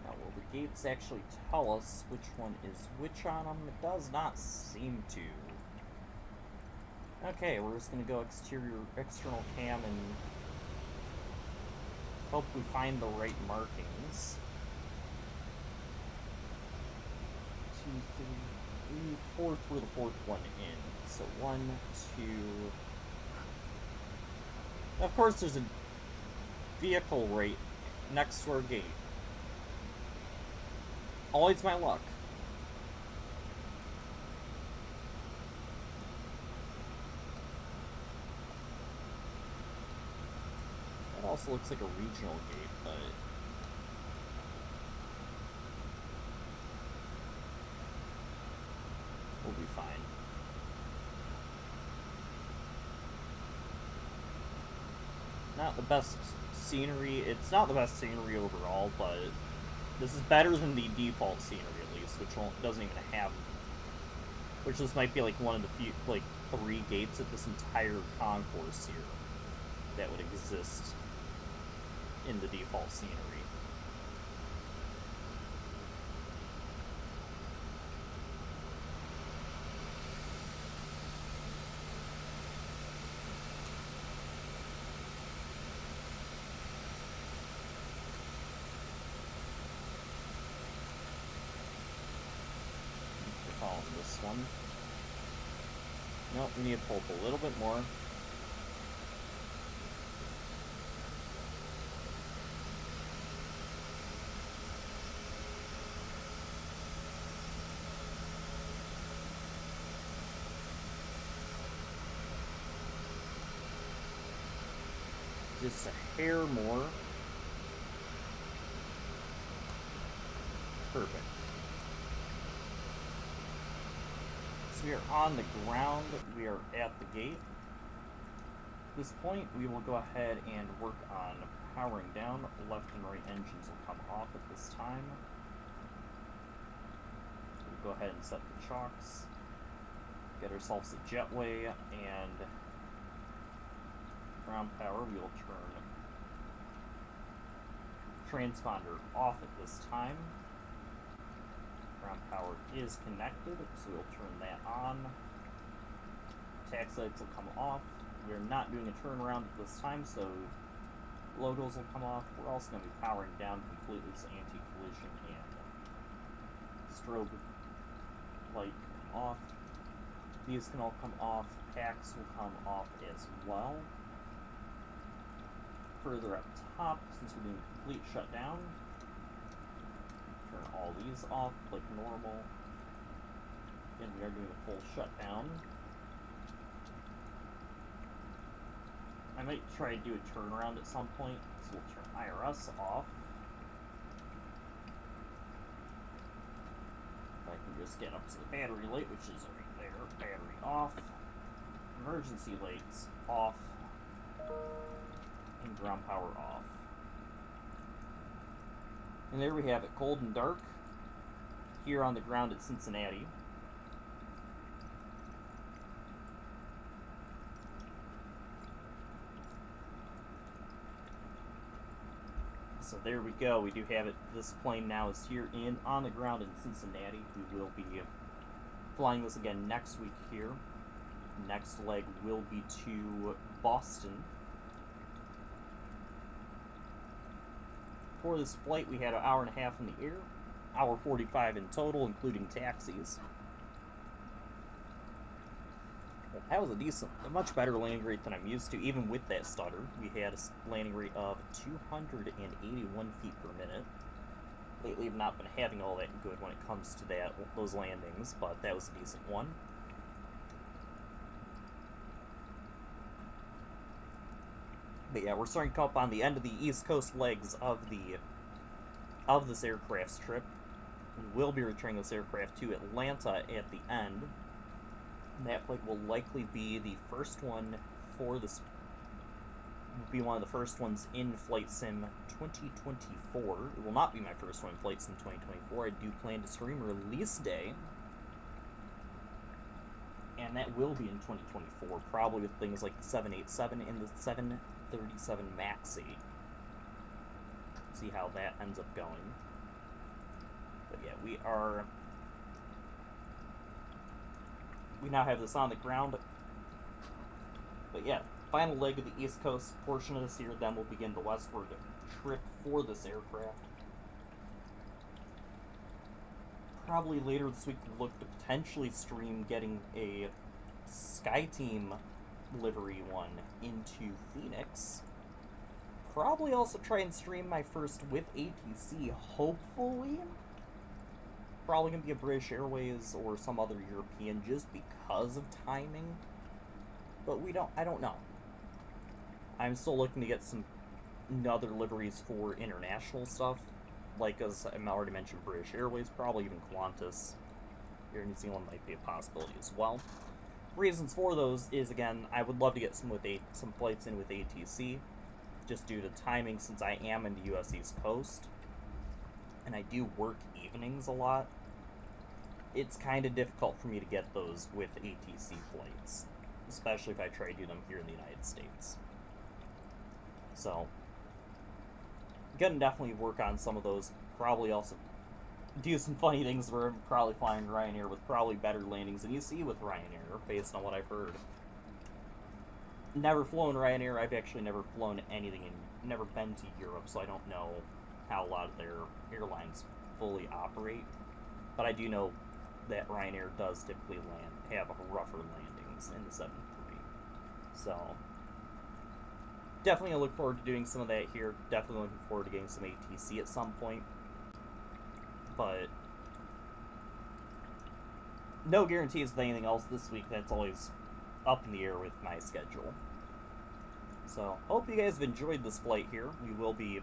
Now, will the gates actually tell us which one is which on them? It does not seem to. Okay, we're just going to go external cam and hope we find the right markings. 2, 3, 4, we're the fourth one in. So 1, 2. Of course, there's a vehicle right next to our gate. Always my luck. That also looks like a regional gate, but we'll be fine. Not the best scenery. It's not the best scenery overall, but this is better than the default scenery, at least, which doesn't even have Which this might be like one of the few, like 3 gates at this entire concourse here that would exist in the default scenery. Following this one. Nope, we need to pull up a little bit more. Just a hair more. Perfect. So we are on the ground, we are at the gate. At this point, we will go ahead and work on powering down. Left and right engines will come off at this time. We'll go ahead and set the chocks. Get ourselves a jetway, and ground power, we will turn transponder off at this time. Ground power is connected, so we'll turn that on. Tax lights will come off. We're not doing a turnaround at this time, so logos will come off. We're also going to be powering down completely, so anti-collision and strobe light come off. These can all come off. Packs will come off as well. Further up top, since we're doing complete shutdown, turn all these off like normal. And we are doing a full shutdown. I might try to do a turnaround at some point, so we'll turn IRS off. If I can just get up to the battery light, which is right there. Battery off. Emergency lights off. And ground power off. And there we have it, cold and dark, here on the ground at Cincinnati. So there we go, we do have it. This plane now is here on the ground in Cincinnati. We will be flying this again next week here. Next leg will be to Boston. For this flight, we had an hour and a half in the air, hour 45 in total, including taxis. Well, that was a much better landing rate than I'm used to, even with that stutter. We had a landing rate of 281 feet per minute. Lately, I've not been having all that good when it comes to those landings, but that was a decent one. But yeah, we're starting to come up on the end of the East Coast legs of this aircraft's trip. We will be returning this aircraft to Atlanta at the end. And that flight will likely be the first one for this. Will be one of the first ones in Flight Sim 2024. It will not be my first one in Flight Sim 2024. I do plan to stream release day. And that will be in 2024, probably with things like the 787 and the 737 Maxi. See how that ends up going. But yeah, we now have this on the ground. But yeah, final leg of the East Coast portion of this here, then we'll begin the westward trip for this aircraft. Probably later this week we'll look to potentially stream getting a SkyTeam livery one into Phoenix. Probably also try and stream my first with ATC, hopefully. Probably gonna be a British Airways or some other European just because of timing. But I don't know. I'm still looking to get some other liveries for international stuff. Like, as I already mentioned, British Airways, probably even Qantas. Air New Zealand might be a possibility as well. Reasons for those is, again, I would love to get some flights in with ATC, just due to timing, since I am in the US East Coast, and I do work evenings a lot. it's kind of difficult for me to get those with ATC flights, especially if I try to do them here in the United States. So, gonna definitely work on some of those. Probably also do some funny things where I'm probably flying Ryanair with probably better landings than you see with Ryanair, based on what I've heard. Never flown Ryanair. I've actually never flown anything and never been to Europe, so I don't know how a lot of their airlines fully operate. But I do know that Ryanair does typically have rougher landings in the 7-3. So, definitely gonna look forward to doing some of that here. Definitely looking forward to getting some ATC at some point. But no guarantees with anything else this week. That's always up in the air with my schedule. So, hope you guys have enjoyed this flight here. We will be,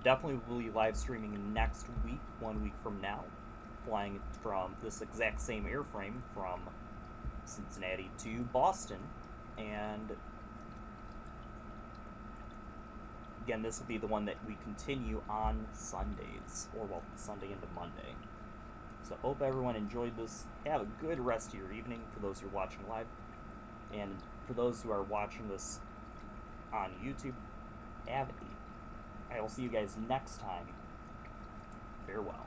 definitely will be live streaming next week, 1 week from now, flying from this exact same airframe from Cincinnati to Boston. And again, this will be the one that we continue on Sundays, or well, Sunday into Monday. So hope everyone enjoyed this. Have a good rest of your evening for those who are watching live. And for those who are watching this on YouTube, have a I will see you guys next time. Farewell.